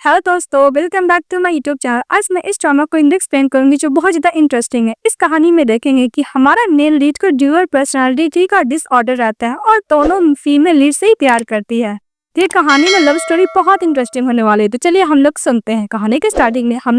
Hello दोस्तों, welcome back to my YouTube channel. आज मैं इस ड्रामा को एक्सप्लेन करूंगी जो बहुत ज़्यादा इंटरेस्टिंग है। इस कहानी में देखेंगे कि हमारा मेल लीड को ड्यूअल पर्सनालिटी का डिसऑर्डर रहता है और दोनों फीमेल लीड से ही प्यार करती है। ये कहानी में लव स्टोरी बहुत इंटरेस्टिंग होने वाली है, तो चलिए हम लोग सुनते हैं। कहानी के स्टार्टिंग में हम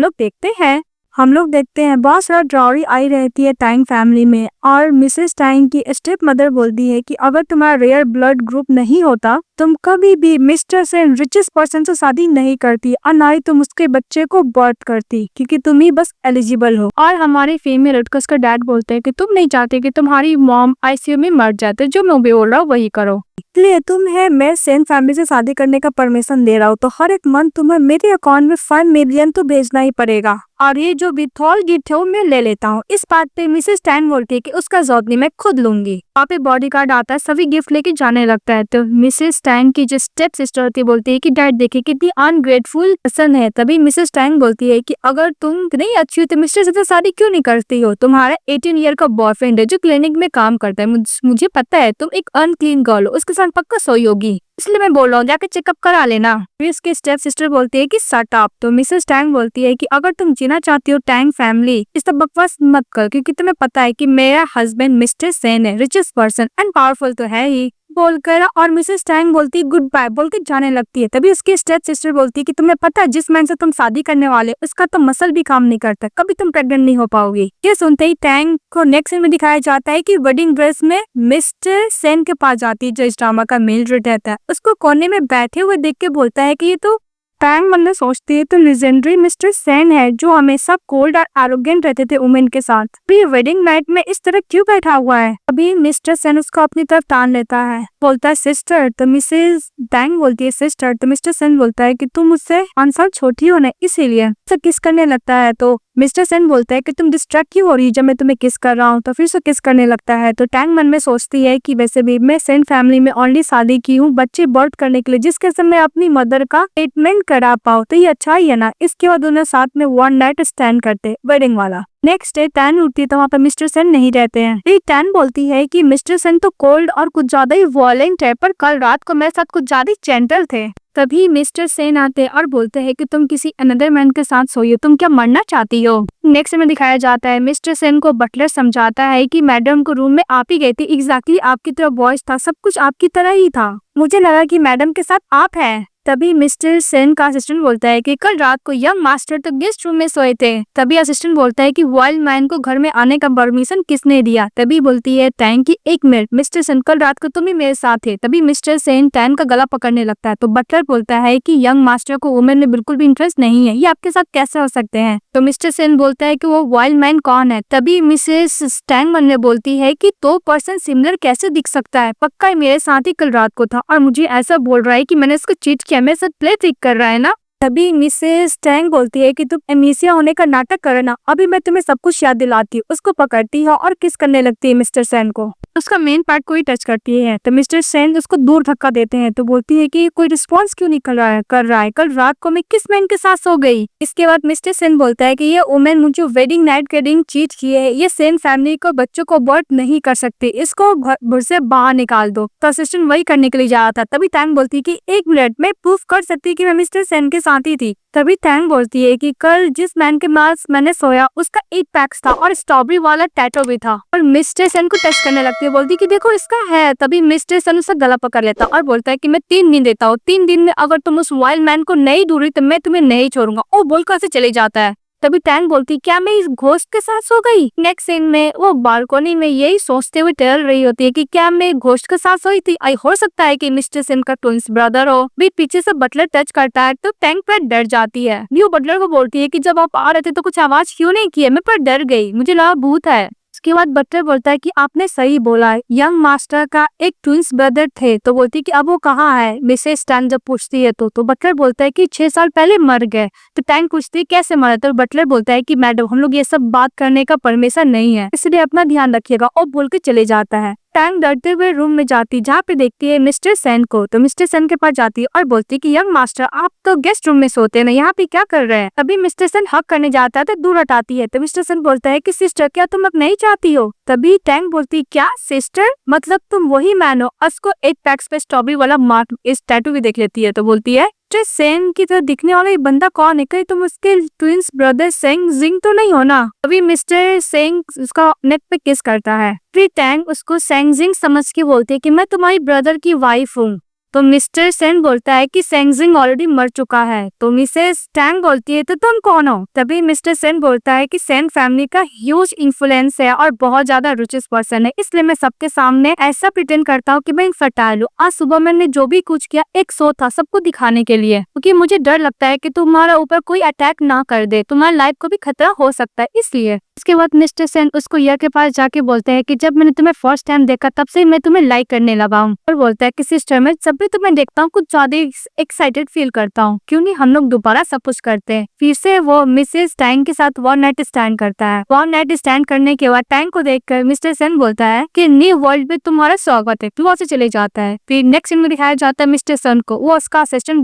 लोग देखते हैं बहुत सारा ड्रावरी आई रहती है टैंग फैमिली में, और मिसेस टैंग की स्टेप मदर बोलती है कि अगर तुम्हारा रेयर ब्लड ग्रुप नहीं होता तुम कभी भी मिस्टर से रिचेस्ट पर्सन से शादी नहीं करती और ना ही तुम उसके बच्चे को बर्थ करती, क्योंकि तुम ही बस एलिजिबल हो। और हमारे फीमेल लड़का उसका डैड बोलते हैं कि तुम नहीं चाहते कि तुम्हारी मॉम आईसीयू में मर जाते, जो मैं बोल रहा हूँ वही करो, इसलिए तुम्हें मैं सेन फैमिली से शादी करने का परमिशन दे रहा हूँ। तो हर एक मंथ तुम्हें मेरे अकाउंट में 5 मिलियन तो भेजना ही पड़ेगा, और ये जो विथॉल गिफ्ट है वो मैं ले लेता हूँ। इस बात पे मिसेस टैन बोलती है कि उसका जवाबनी मैं खुद लूंगी। वहाँ पे बॉडी गार्ड आता है, सभी गिफ्ट लेके जाने लगता है। तो मिसेस टैन की जो स्टेप सिस्टर होती है बोलती है कि डैड देखिए कितनी अनग्रेटफुल पर्सन है। तभी मिसेस टैन बोलती है कि अगर तुम नहीं अच्छी हो तो मिस्टर से शादी क्यों नहीं करती हो? तुम्हारा 18 ईयर का बॉयफ्रेंड है जो क्लिनिक में काम करता है, मुझे पता है तुम एक अनक्लीन गर्ल हो, उसके साथ पक्का सोई होगी, इसलिए मैं बोल रहा हूँ जाके चेकअप करा लेना। फिर उसकी स्टेप सिस्टर बोलती है कि शट अप। तो मिसेस टैंग बोलती है कि अगर तुम जीना चाहती हो टैंग फैमिली, इस सब बकवास मत कर, क्योंकि तुम्हें पता है कि मेरा हस्बैंड मिस्टर सेन है, रिचेस्ट पर्सन एंड पावरफुल तो है ही, बोलकर और मिसेस टैंग बोलती गुड बाय बोल के जाने लगती है। तभी उसकी स्टेप सिस्टर बोलती है कि तुम्हें पता है जिस मैन से तुम शादी करने वाले उसका तो मसल भी काम नहीं करता, कभी तुम प्रेग्नेंट नहीं हो पाओगी। ये सुनते ही टैंग को नेक्स्ट सीन में दिखाया जाता है कि वेडिंग ड्रेस में मिस्टर सेन के पास जाती है, जो इस ड्रामा का मेल लीड रहता है। उसको कोने में बैठे हुए देख के बोलता है कि ये तो टैंग मन में सोचती है तो लेजेंडरी मिस्टर सेन है जो हमेशा कोल्ड और एरोगेंट रहते थे वुमेन के साथ, फिर वेडिंग नाइट में इस तरह क्यों बैठा हुआ है? अभी मिस्टर सेन उसको अपनी तरफ टान लेता है, बोलता है सिस्टर। तो मिसेस टैंग बोलती है सिस्टर। तो मिस्टर सेन बोलता है कि तुम मुझसे 5 साल छोटी हो ना, इसीलिए उसे किस करने लगता है। तो मिस्टर सेन बोलता है कि तुम डिस्ट्रैक्ट क्यों हो रही है जब मैं तुम्हें किस कर रहा हूँ? तो फिर से किस करने लगता है। तो टैंग मन में सोचती है कि वैसे भी मैं सेन फैमिली में ऑनली शादी की हूँ बच्चे बर्थ करने के लिए, जिसके समय मैं अपनी मदर का ट्रीटमेंट करा पाऊँ, तो ये अच्छा ही है ना। इसके बाद दोनों साथ में वन नाइट स्टैंड करते वेडिंग वाला। नेक्स्ट डे टैन उठती है तो वहाँ पर मिस्टर सेन नहीं रहते हैं। फिर टैन बोलती है कि मिस्टर सेन तो कोल्ड और कुछ ज्यादा ही वॉयलेंट है, पर कल रात को मेरे साथ कुछ ज्यादा जेंटल थे। तभी मिस्टर सेन आते हैं और बोलते हैं कि तुम किसी अनदर मैन के साथ सोई हो, तुम क्या मरना चाहती हो? नेक्स्ट में दिखाया जाता है मिस्टर सेन को बटलर समझाता है कि मैडम को रूम में आप ही गई थी, एग्जैक्टली आपकी तरह वॉइस था, सब कुछ आपकी तरह ही था, मुझे लगा कि मैडम के साथ आप हैं। तभी मिस्टर सेन का असिस्टेंट बोलता है कि कल रात को यंग मास्टर तो गेस्ट रूम में सोए थे। तभी असिस्टेंट बोलता है कि वाइल्ड मैन को घर में आने का परमिशन किसने दिया? तभी बोलती है टैन की 1 मिनट मिस्टर सेन, कल रात को तुम ही मेरे साथ थे। तभी मिस्टर सेन टैन का गला पकड़ने लगता है। तो बटलर बोलता है कि यंग मास्टर को वुमेन में बिल्कुल भी इंटरेस्ट नहीं है, ये आपके साथ कैसे हो सकते हैं? तो मिस्टर सेन बोलता है कि वो वाइल्ड मैन कौन है? तभी मिसेस टैंग मन में बोलती है कि 2 पर्सन सिमिलर कैसे दिख सकता है, पक्का मेरे साथ ही कल रात को था और मुझे ऐसा बोल रहा है कि मैंने इसको चीट किया, मेरे साथ प्ले ट्रिक कर रहा है ना। तभी मिसेस टैंग बोलती है कि तुम एमनीसिया होने का नाटक करना, अभी मैं तुम्हें सब कुछ याद दिलाती हूँ। उसको पकड़ती है और किस करने लगती है मिस्टर सेन को, उसका मेन पार्ट को ही टच करती है। तो मिस्टर सेन उसको दूर धक्का देते हैं। तो बोलती है कि कोई रिस्पॉन्स क्यों नहीं कर रहा है, कल रात को मैं किस मैन के साथ सो गई? इसके बाद मिस्टर सेन बोलता है कि ये वुमेन मुझे वेडिंग नाइट के दिन चीट किए है, ये सेन फैमिली को बच्चों को बर्थ नहीं कर सकती, इसको घर से बाहर निकाल दो। तो असिस्टेंट वही करने के लिए जा रहा था। तभी टैंग बोलती है कि 1 मिनट में प्रूफ कर सकती कि मैं मिस्टर सेन के साथ ही थी। तभी टैंग बोलती है कि कल जिस मैन के पास मैंने सोया उसका 8 पैक्स था और स्ट्रॉबेरी वाला टैटो भी था, और मिस्टर सेन को टच करने लगती है, बोलती कि देखो इसका है। तभी मिस्टर सेन उसका गला पकड़ लेता और बोलता है कि मैं 3 दिन देता हूँ, 3 दिन में अगर तुम उस वाइल्ड मैन को नहीं ढूंढी तो मैं तुम्हें नहीं छोड़ूंगा। वो बोलकर से चले जाता है। तभी टैंग बोलती क्या मैं इस घोस्ट के साथ सो गई? नेक्स्ट सीन में वो बालकनी में यही सोचते हुए टहल रही होती है कि क्या मैं घोस्ट के साथ सोई थी? आई हो सकता है कि मिस्टर सेन का ट्विंस ब्रदर हो। भी पीछे से बटलर टच करता है तो टैंग पर डर जाती है। वो बटलर को बोलती है कि जब आप आ रहे थे तो कुछ आवाज क्यों नहीं की है? मैं पर डर गई, मुझे लगा भूत है। उसके बाद बटलर बोलता है कि आपने सही बोला है, यंग मास्टर का एक ट्विंस ब्रदर थे। तो बोलती है कि अब वो कहाँ है? मिसेस टैंग जब पूछती है तो बटलर बोलता है कि 6 साल पहले मर गए। तो टैंग पूछती है कैसे मरे? तो बटलर बोलता है कि मैडम हम लोग ये सब बात करने का परमिशन नहीं है, इसलिए अपना ध्यान रखिएगा, और बोल के चले जाता है। टैंग डरते हुए रूम में जाती जहाँ पे देखती है मिस्टर सेन को। तो मिस्टर सेन के पास जाती है और बोलती है कि यंग मास्टर आप तो गेस्ट रूम में सोते हैं ना, यहाँ पे क्या कर रहे हैं? अभी मिस्टर सेन हक करने जाता है तो दूर हटाती है। तो मिस्टर सेन बोलता है कि सिस्टर क्या तुम अब नहीं चाहती हो? तभी टैंग बोलती क्या सिस्टर, मतलब तुम वही मैन हो? उसको 8 पैक्स पे स्ट्रॉबेरी वाला मार्क इस टैटू भी देख लेती है। तो बोलती है मिस्टर सेन की तरह दिखने वाला ये बंदा कौन है? कहीं तुम उसके ट्विंस ब्रदर सेंग जिंग तो नहीं हो ना? अभी मिस्टर सेंग उसका नेक पे किस करता है। फिर टैंग उसको सेंग जिंग समझ के बोलते है कि मैं तुम्हारी ब्रदर की वाइफ हूँ। तो मिस्टर सेन बोलता है कि सेंगजिंग ऑलरेडी मर चुका है। तो मिसेस टैंग बोलती है तो तुम कौन हो? तभी मिस्टर सेन बोलता है कि सेन फैमिली का ह्यूज इन्फ्लुएंस है और बहुत ज्यादा रिचेस्ट पर्सन है, इसलिए मैं सबके सामने ऐसा प्रिटेंड करता हूँ कि मैं फर्टाइल हूँ। आज सुबह मैंने जो भी कुछ किया एक शो था सबको दिखाने के लिए, क्योंकि मुझे डर लगता है कि तुम्हारा ऊपर कोई अटैक ना कर दे, तुम्हारी लाइफ को भी खतरा हो सकता है इसलिए। इसके बाद मिस्टर सेन उसको ईयर के पास जाके बोलते हैं कि जब मैंने तुम्हें फर्स्ट टाइम देखा तब से मैं तुम्हें लाइक करने लगा हूँ, और बोलता है कि सिस्टर मैं जब भी तुम्हें देखता हूँ कुछ ज्यादा एक्साइटेड फील करता हूँ, क्यों नहीं हम लोग दोबारा सब कुछ करते हैं। फिर से वो मिसेस टैंग के साथ वन नाइट स्टैंड करता है। वन नाइट स्टैंड करने के बाद टैंग को देखकर मिस्टर सेन बोलता है कि न्यू वर्ल्ड में तुम्हारा स्वागत है, फिर से चले जाता है। फिर नेक्स्ट सीन में दिखाया जाता है मिस्टर सेन को, वो उसका असिस्टेंट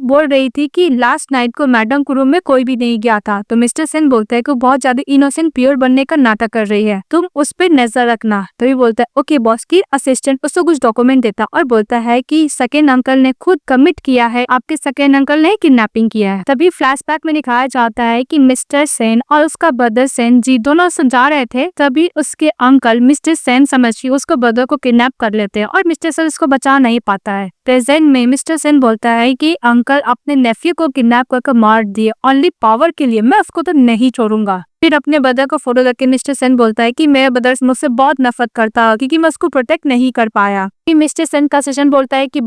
बोल रही थी कि लास्ट नाइट को मैडम के रूम में कोई भी नहीं गया था। तो मिस्टर सेन बोलता है कि बहुत ज्यादा इनोसेंट प्योर बनने का नाटक कर रही है, तुम उस पर नजर रखना। तभी बोलता है ओके बॉस। की असिस्टेंट उसको कुछ डॉक्यूमेंट देता और बोलता है कि सेकेंड अंकल ने खुद कमिट किया है, आपके सेकेंड अंकल ने किडनैपिंग किया है। तभी फ्लैशबैक में दिखाया जाता है कि मिस्टर सेन और उसका ब्रदर सेन जी दोनों जा रहे थे, तभी उसके अंकल मिस्टर सेन समझ के उसको ब्रदर को किडनैप कर लेते हैं और मिस्टर सेन उसको बचा नहीं पाता है। प्रेजेंट में मिस्टर सेन बोलता है कि अंकल अपने नेफ्यू को किडनैप करके मार दिए ओनली पावर के लिए, मैं उसको तो नहीं छोड़ूंगा। फिर अपने ब्रदर को फोटो देख के मिस्टर सेन बोलता है कि मेरा ब्रदर मुझसे बहुत नफरत करता है क्योंकि मैं उसको प्रोटेक्ट नहीं कर पाया। फिर मिस्टर सेन का सेशन बोलता है कि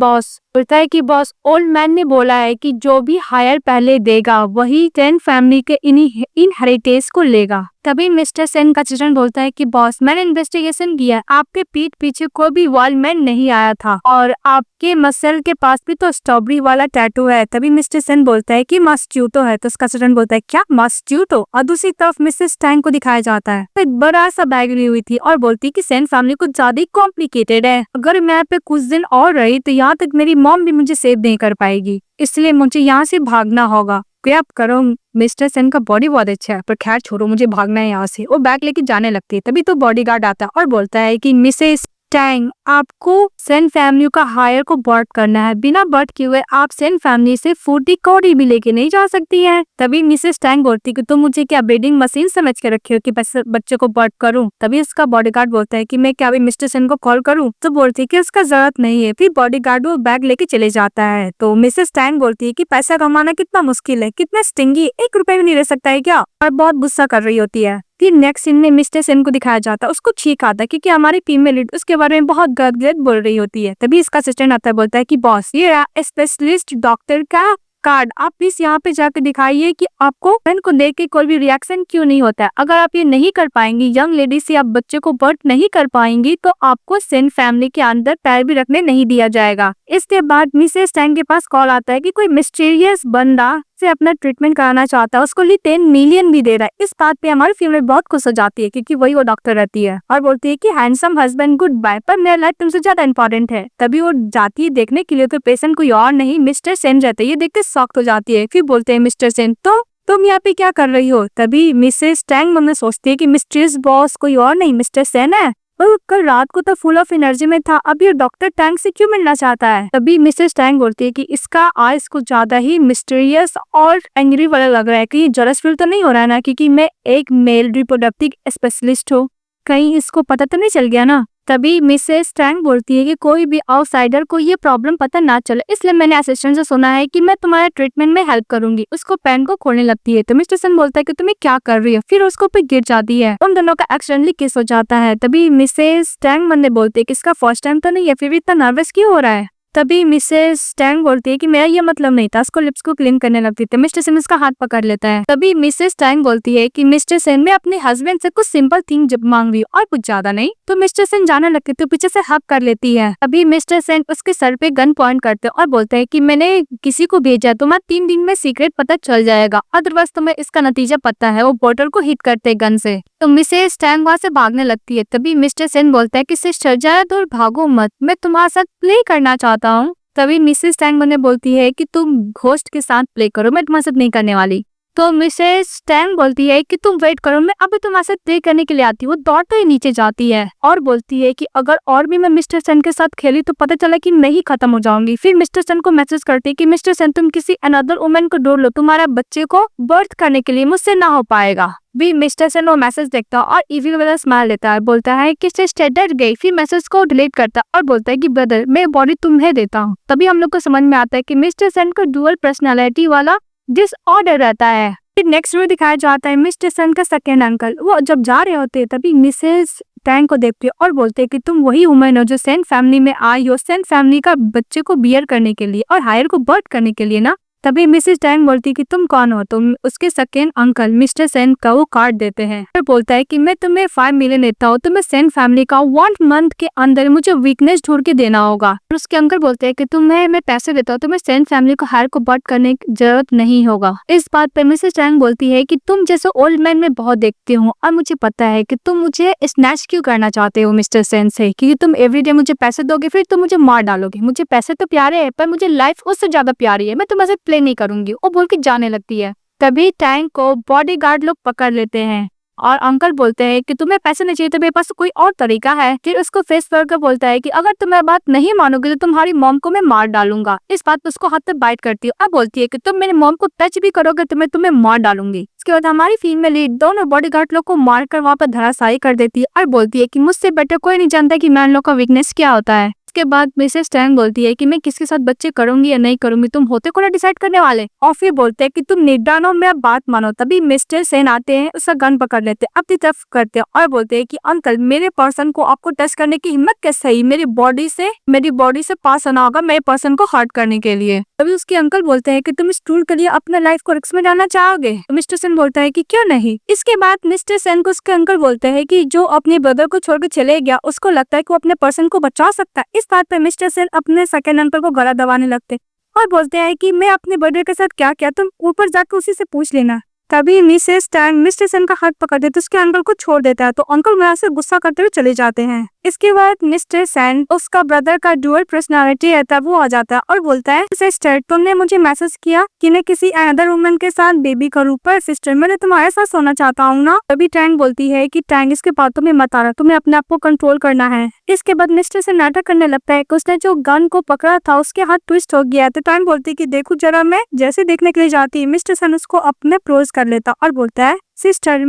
बॉस ओल्ड मैन ने बोला है कि जो भी हायर पहले देगा वही टेन फैमिली के इनहेरिटेंस को लेगा। तभी मिस्टर सेन का सेशन बोलता है कि बॉस मैंने इन्वेस्टिगेशन किया, आपके पीठ पीछे कोई भी वाइल्ड मैन नहीं आया था और आपके मसल के पास भी तो स्ट्रॉबेरी वाला टैटू है। तभी मिस्टर सेन बोलता है कि मस्क्यूटो है। तो उसका सेशन बोलता है क्या मस्क्यूटो? और दूसरी तरफ मिसेस टैंग को दिखाया जाता है एक बड़ा सा बैग ली हुई थी और बोलती कि सेन फैमिली कुछ ज्यादा कॉम्प्लिकेटेड है, अगर मैं यहाँ पे कुछ दिन और रही तो यहाँ तक मेरी मॉम भी मुझे सेव नहीं कर पाएगी, इसलिए मुझे यहाँ से भागना होगा। क्या आप करो? मिस्टर सेन का बॉडी बहुत अच्छा है, पर खैर छोड़ो मुझे भागना है यहाँ से। वो बैग लेके जाने लगती है, तभी तो बॉडीगार्ड आता है और बोलता है कि मिसेस टैंग आपको सेन फैमिली का हायर को बर्ट करना है, बिना बर्ट किए हुए आप सेन फैमिली से फूड की कौड़ी भी लेके नहीं जा सकती है। तभी मिसेस टैंग बोलती कि तुम मुझे क्या ब्रीडिंग मशीन समझ के रखे हो कि बच्चे को बर्ट करूं? तभी उसका बॉडीगार्ड बोलता है कि मैं क्या अभी मिस्टर सेन को कॉल करूं? तो बोलती है कि उसका जरूरत नहीं है। फिर बॉडीगार्ड वो बैग लेके चले जाता है। तो मिसेस टैंग बोलती है कि पैसा कमाना कितना मुश्किल है, कितना स्टिंगी, 1 रुपए भी नहीं रह सकता है क्या? और बहुत गुस्सा कर रही होती है। फिर नेक्स्ट सीन में मिस्टर सेन को दिखाया जाता है, उसको छींक आता है क्योंकि हमारी फीमेल लीड उसके बारे में बहुत गलत बोल रही होती है। तभी इसका असिस्टेंट आता है, बोलता है कि बॉस ये स्पेशलिस्ट डॉक्टर का कार्ड आप प्लीज यहाँ पे जाकर दिखाइए कि आपको पेन को देख के कोई भी रिएक्शन क्यों नहीं होता है। अगर आप ये नहीं कर पाएंगी, यंग लेडी से आप बच्चे को बर्थ नहीं कर पाएंगी, तो आपको सेन फैमिली के अंदर पैर भी रखने नहीं दिया जाएगा। इसके बाद मिसेस टैंग के पास कॉल आता है कि कोई मिस्टीरियस बंदा से अपना ट्रीटमेंट कराना चाहता है, उसको लिए 10 मिलियन भी दे रहा है। इस बात पे हमारी फीमेल बहुत खुश हो जाती है क्योंकि वही वो डॉक्टर रहती है और बोलती है कि हैंडसम हस्बैंड गुड बाय, पर मेरा लाइफ तुमसे ज्यादा इंपॉर्टेंट है। तभी वो जाती है देखने के लिए, तो पेशेंट कोई और नहीं मिस्टर सेन रहते हैं। ये देखते शॉक्ड हो जाती है। फिर बोलते हैं मिस्टर सेन तो तुम यहाँ पे क्या कर रही हो? तभी मिसेस टैंग मन में सोचती है कि मिस्ट्रियस बॉस कोई और नहीं मिस्टर सेन है, और कल रात को तो फुल ऑफ एनर्जी में था, अब ये डॉक्टर टैंग से क्यों मिलना चाहता है? तभी मिसेस टैंग बोलती है कि इसका आइज कुछ ज्यादा ही मिस्टीरियस और एंग्री वाला लग रहा है, कि जरस फील तो नहीं हो रहा है ना, क्योंकि मैं एक मेल रिप्रोडक्टिव स्पेशलिस्ट हूँ, कहीं इसको पता तो नहीं चल गया ना। तभी मिसेस टैंग बोलती है कि कोई भी आउटसाइडर को ये प्रॉब्लम पता ना चले, इसलिए मैंने असिस्टेंट से सुना है कि मैं तुम्हारे ट्रीटमेंट में हेल्प करूंगी। उसको पेन को खोलने लगती है तो मिस्टर सेन बोलता है कि तुम्हें क्या कर रही है, फिर उसको पे गिर जाती है। उन दोनों का एक्सीडेंटली किस हो जाता है। तभी मिसेस टैंग मन में बोलती है कि इसका फर्स्ट टाइम तो नहीं है, फिर भी इतना नर्वस क्यों हो रहा है? तभी मिसेस टैंग बोलती है कि मेरा ये मतलब नहीं था, उसको लिप्स को क्लीन करने लगती थी। मिस्टर सेन उसका हाथ पकड़ लेता है। तभी मिसेस टैंग बोलती है कि मिस्टर सेन मैं अपने हस्बैंड से कुछ सिंपल थिंग जब मांग रही हूँ और कुछ ज्यादा नहीं। तो मिस्टर सेन जाने लगते तो पीछे से हक कर लेती है। तभी मिस्टर सेन उसके सर पे गन पॉइंट करते और बोलते है कि मैंने किसी को भेजा, तुम्हारा 3 दिन में सीक्रेट पता चल जाएगा, अदरवाइज तुम्हें इसका नतीजा पता है। वो बोतल को हिट करते गन से, तो मिसेस टैंग वहाँ से भागने लगती है। तभी मिस्टर सेन बोलता है कि सिस्टर ज्यादा दूर भागो मत, मैं तुम्हारे साथ प्ले करना चाहता हूँ। तभी मिसेस टैंग मुझे बोलती है कि तुम घोस्ट के साथ प्ले करो, मैं तुम्हारे साथ नहीं करने वाली। तो मिसेस टैंग बोलती है कि तुम वेट करो, मैं अभी तुम्हारे साथ प्ले करने के लिए आती हूँ। वो दौड़ते ही नीचे जाती है और बोलती है कि अगर और भी मैं मिस्टर सन के साथ खेली तो पता चला कि मैं ही खत्म हो जाऊंगी। फिर मिस्टर सन को मैसेज करती है कि मिस्टर सन तुम किसी अनदर वुमन को ढूंढ लो, तुम्हारा बच्चे को बर्थ करने के लिए मुझसे ना हो पाएगा। भी मिस्टर सन वो मैसेज देखता है और इविल वाला स्माइल लेता है, बोलता है कि सिस्टर डर गई। फिर मैसेज को डिलीट करता है और बोलता है कि ब्रदर मैं बॉडी तुम्हें देता हूँ। तभी हम लोग को समझ में आता है कि मिस्टर सन को डुअल पर्सनालिटी वाला डिसऑर्डर रहता है। फिर नेक्स्ट में दिखाया जाता है मिस्टर सन का सेकेंड अंकल। वो जब जा रहे होते हैं तभी मिसेस टैंग को देखते हैं और बोलते हैं कि तुम वही वुमन हो जो सेन फैमिली में आई हो, सेन फैमिली का बच्चे को बियर करने के लिए और हायर को बर्थ करने के लिए ना। तभी मिसेस टैंग बोलती है कि तुम कौन हो। तुम उसके सेकेंड अंकल मिस्टर सेन का वो कार्ड देते हैं और बोलता है कि मैं तुम्हें 5 मिलियन देता हूँ, तुम्हें सेन फैमिली का 1 मंथ के अंदर मुझे वीकनेस ढूंढ के देना होगा। और उसके अंकल बोलते हैं कि तुम्हें मैं पैसे देता हूँ, तुम्हें सेन फैमिली को हायर को बर्थ करने की जरूरत नहीं होगा। इस बात पर मिसेस टैंग बोलती है कि तुम जैसे ओल्ड मैन में बहुत देखती हूँ और मुझे पता है कि तुम मुझे स्नैच क्यों करना चाहते हो मिस्टर सेन से, क्योंकि तुम एवरीडे मुझे पैसे दोगे फिर तुम मुझे मार डालोगे। मुझे पैसे तो प्यारे है पर मुझे लाइफ उससे ज्यादा प्यारी है, मैं तुम्हारे साथ प्ले नहीं करूंगी। वो बोल के जाने लगती है। तभी टैंग को बॉडीगार्ड लोग पकड़ लेते हैं और अंकल बोलते हैं कि तुम्हें पैसे नहीं चाहिए तो मेरे पास कोई और तरीका है। फिर उसको फेस करके बोलता है कि अगर तुम मेरी बात नहीं मानोगे तो तुम्हारी मॉम को मैं मार डालूंगा। इस बात पर उसको हाथ पे बाइट करती है और बोलती है कि तुम मेरे मॉम को टच भी करोगे तो मैं तुम्हें मार डालूंगी। इसके बाद हमारी फीमेल लीड दोनों बॉडीगार्ड लोग को मार कर वहाँ पर धराशायी कर देती है और बोलती है कि मुझसे बेटर कोई नहीं जानता कि मैन लोग का वीकनेस क्या होता है। इसके बाद मिसेस टैंग बोलती है कि मैं किसके साथ बच्चे करूंगी या नहीं करूंगी तुम होते को ना डिसाइड करने वाले। और फिर बोलते हैं कि तुम निर्डर हो, मेरा बात मानो। तभी मिस्टर सेन आते हैं, उसका गन पकड़ लेते हैं, अपनी तरफ करते हैं और बोलते हैं कि अंकल मेरे पर्सन को आपको टच करने की हिम्मत कैसे हुई, मेरी बॉडी से पास आना होगा मेरे पर्सन को हर्ट करने के लिए। तभी उसके अंकल बोलते हैं कि तुम इस टूर के लिए अपना लाइफ को रिस्क में डालना चाहोगे। तो मिस्टर सेन बोलता है कि क्यों नहीं। इसके बाद मिस्टर सेन को उसके अंकल बोलते हैं कि जो अपने ब्रदर को छोड़कर चले गया उसको लगता है कि वो अपने पर्सन को बचा सकता है। इस बात पे मिस्टर सेन अपने सेकंड अंकल को गला दबाने लगते और बोलते हैं कि मैं अपने ब्रदर के साथ क्या किया तुम ऊपर जाकर उसी से पूछ लेना। तभी मिसेस टैंग मिस्टर सेन का हाथ पकड़ देते उसके अंकल को छोड़ देता है तो अंकल वहां से गुस्सा करते हुए चले जाते हैं। इसके बाद मिस्टर सेन उसका ब्रदर का डुअल पर्सनालिटी है तब वो आ जाता है और बोलता है सिस्टर तुमने मुझे मैसेज किया कि मैं किसी अनदर वुमन के साथ बेबी करूं, पर सिस्टर मैं तुम्हारे साथ सोना चाहता हूँ ना। तभी टैंग बोलती है कि टैंग इसके बातों में मत आना, तुम्हें अपने आप को कंट्रोल करना है। इसके बाद मिस्टर सेन नाटक करने लगता है कि उसने जो गन को पकड़ा था उसके हाथ ट्विस्ट हो गया। तो टैंग बोलती है कि देखो जरा, मैं जैसे देखने के लिए जाती है मिस्टर सेन उसको अपने प्रोज कर लेता और बोलता है सिस्टर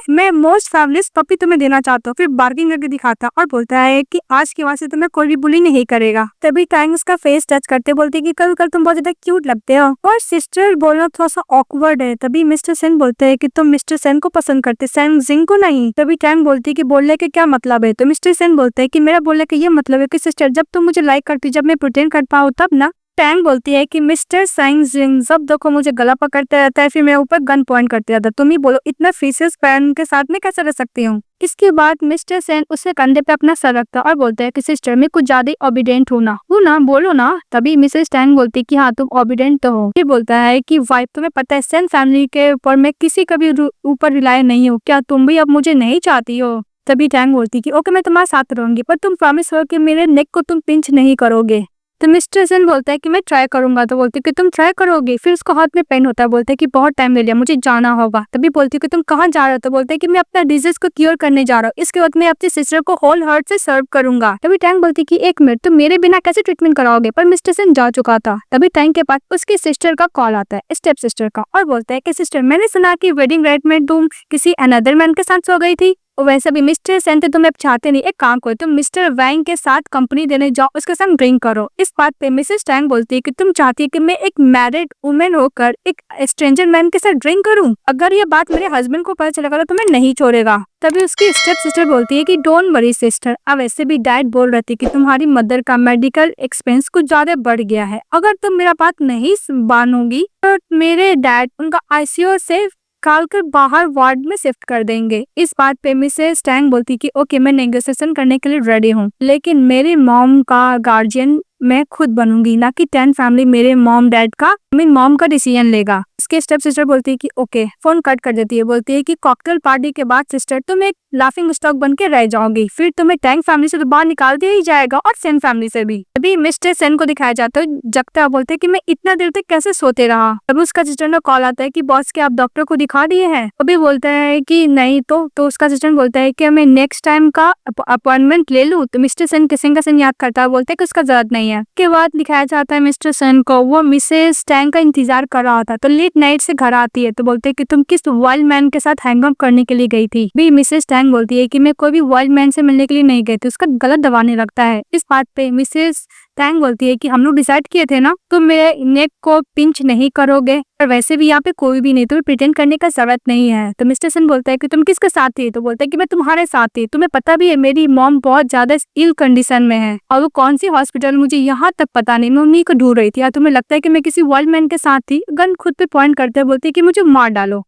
मैं मोस्ट फैबुलस पपी तुम्हें देना चाहता हूँ। फिर बार्गिंग करके दिखाता और बोलता है कि आज के बाद से तुम्हें कोई भी बुली नहीं करेगा। तभी टैंग उसका फेस टच करते बोलती है कि कल तुम बहुत ज्यादा क्यूट लगते हो। और सिस्टर बोलना थोड़ा सा ऑकवर्ड है। तभी मिस्टर सेन बोलते हैं कि तुम मिस्टर सेन को पसंद करते, सैम जिंग को नहीं। तभी टैंग बोलती है कि बोलने के क्या मतलब है। तो मिस्टर सेन बोलते हैं कि मेरा बोलने का ये मतलब है कि सिस्टर जब तुम मुझे लाइक करती, जब मैं प्रिटेंड कर पाऊँ तब ना। टैंग बोलती है कि मिस्टर सैंग जिंग जब देखो मुझे गला पकड़ते रहता है फिर मेरे ऊपर गन पॉइंट करते रहता है। तुम ही बोलो इतना फेसिस पैन के साथ में कैसे रह सकती हूँ। इसके बाद मिस्टर सेन उसके कंधे पे अपना सर रखता है और बोलता है कि सिस्टर मैं कुछ ज्यादा ओबीडेंट हूँ ना बोलो ना। तभी मिसेस टैंग बोलती है कि हाँ तुम ओबीडेंट तो हो। फिर बोलता है कि वाइफ तुम्हें पता है सेन फैमिली के ऊपर मैं किसी का भी ऊपर रिलाय नहीं हूँ, क्या तुम भी अब मुझे नहीं चाहती हो। तभी टैंग बोलती है कि ओके मैं तुम्हारे साथ रहूंगी पर तुम प्रॉमिस करो कि मेरे नेक को तुम पिंच नहीं करोगे। तो मिस्टर सेन बोलता है कि मैं ट्राई करूंगा। तो बोलती है कि तुम ट्राई करोगे। फिर उसको हाथ में पेन होता है, बोलते है कि बहुत टाइम ले लिया, मुझे जाना होगा। तभी बोलती है कि तुम कहाँ जा रहे हो। तो बोलते है कि मैं अपना डिजीज को क्योर करने जा रहा हूँ, इसके बाद मैं अपनी सिस्टर को होल हार्ट से सर्व करूंगा। तभी टैंग बोलती है कि एक मिनट तुम मेरे बिना कैसे ट्रीटमेंट कराओगे। पर मिस्टर सेन जा चुका था। तभी टैंग के पास उसकी सिस्टर का कॉल आता है, स्टेप सिस्टर का, और बोलता है कि सिस्टर मैंने सुना कि वेडिंग नाइट में तुम किसी अनदर मैन के साथ सो गई थी। वैसे भी मिस्टर सेन तो तुम्हें चाहते नहीं, एक काम करो तुम मिस्टर वैंग के साथ कंपनी देने जाओ, उसके साथ ड्रिंक करो। इस बात पे मिसेस टैंग बोलती है कि तुम चाहती है कि मैं एक मैरिड वुमेन होकर एक स्ट्रेंजर मैन के साथ ड्रिंक करूं। अगर ये बात मेरे हस्बैंड को पता चलेगा तो तुम्हें नहीं छोड़ेगा। तभी उसकी स्टेप सिस्टर बोलती है कि डोंट वरी सिस्टर, अब वैसे भी डैड बोल रही थी कि तुम्हारी मदर का मेडिकल एक्सपेंस कुछ ज्यादा बढ़ गया है, अगर तुम मेरा बात नहीं मानोगी तो मेरे डैड उनका आईसीयू से काल कर बाहर वार्ड में शिफ्ट कर देंगे। इस बात पे मिसेस टैंग बोलती कि ओके मैं नेगोशिएशन करने के लिए रेडी हूँ, लेकिन मेरी मॉम का गार्जियन मैं खुद बनूंगी, ना कि 10 फैमिली मेरे मॉम डैड का मॉम का डिसीजन लेगा। इसके स्टेप सिस्टर बोलती है कि ओके, फोन कट कर देती है। बोलती है कि कॉकटेल पार्टी के बाद सिस्टर तुम एक लाफिंग स्टॉक बन के रह जाओगी, फिर तुम्हें टैंग फैमिली से तो बाहर निकाल दिया ही जाएगा और सेन फैमिली से भी। अभी मिस्टर सेन को दिखाया जाता है जगता, बोलते है कि मैं इतना देर तक कैसे सोते रहा। अभी उसका सिस्टर ने कॉल आता है कि बॉस के आप डॉक्टर को दिखा दिए हैं। अभी बोलता है कि नहीं, तो उसका सिस्टर बोलता है कि मैं नेक्स्ट टाइम का अपॉइंटमेंट ले लूं। तो मिस्टर सेन किसिंग का सेन याद करता है, बोलते है कि उसका जरूरत नहीं है। के बाद दिखाया जाता है मिस्टर सेन को वो मिसेस टैंग का इंतजार कर रहा था, तो लेट नाइट से घर आती है। तो बोलते है कि तुम किस वाइल्ड मैन के साथ हैंग आउट करने के लिए गई थी। भी मिसेस टैंग बोलती है कि मैं कोई भी वाइल्ड मैन से मिलने के लिए नहीं गई थी। उसका गलत दबाने लगता है। इस बात पे मिसेस टैंग बोलती है कि हम लोग डिसाइड किए थे ना, तुम मेरे नेक को पिंच नहीं करोगे, और वैसे भी यहाँ पे कोई भी नहीं, तुम्हें प्रिटेंड करने का जरूरत नहीं है। तो मिस्टर सन बोलता है कि तुम किसके साथ थी। तो बोलता है कि मैं तुम्हारे साथ थी। तुम्हें पता भी है मेरी मॉम बहुत ज्यादा इल कंडीशन में है, और वो कौन सी हॉस्पिटल मुझे यहाँ तक पता नहीं, मैं उन्हीं को ढूंढ रही थी। या तुम्हें लगता है कि मैं किसी वर्ल्ड मैन के साथ थी। गन खुद पे पॉइंट करते हुए बोलती है कि मुझे मार डालो।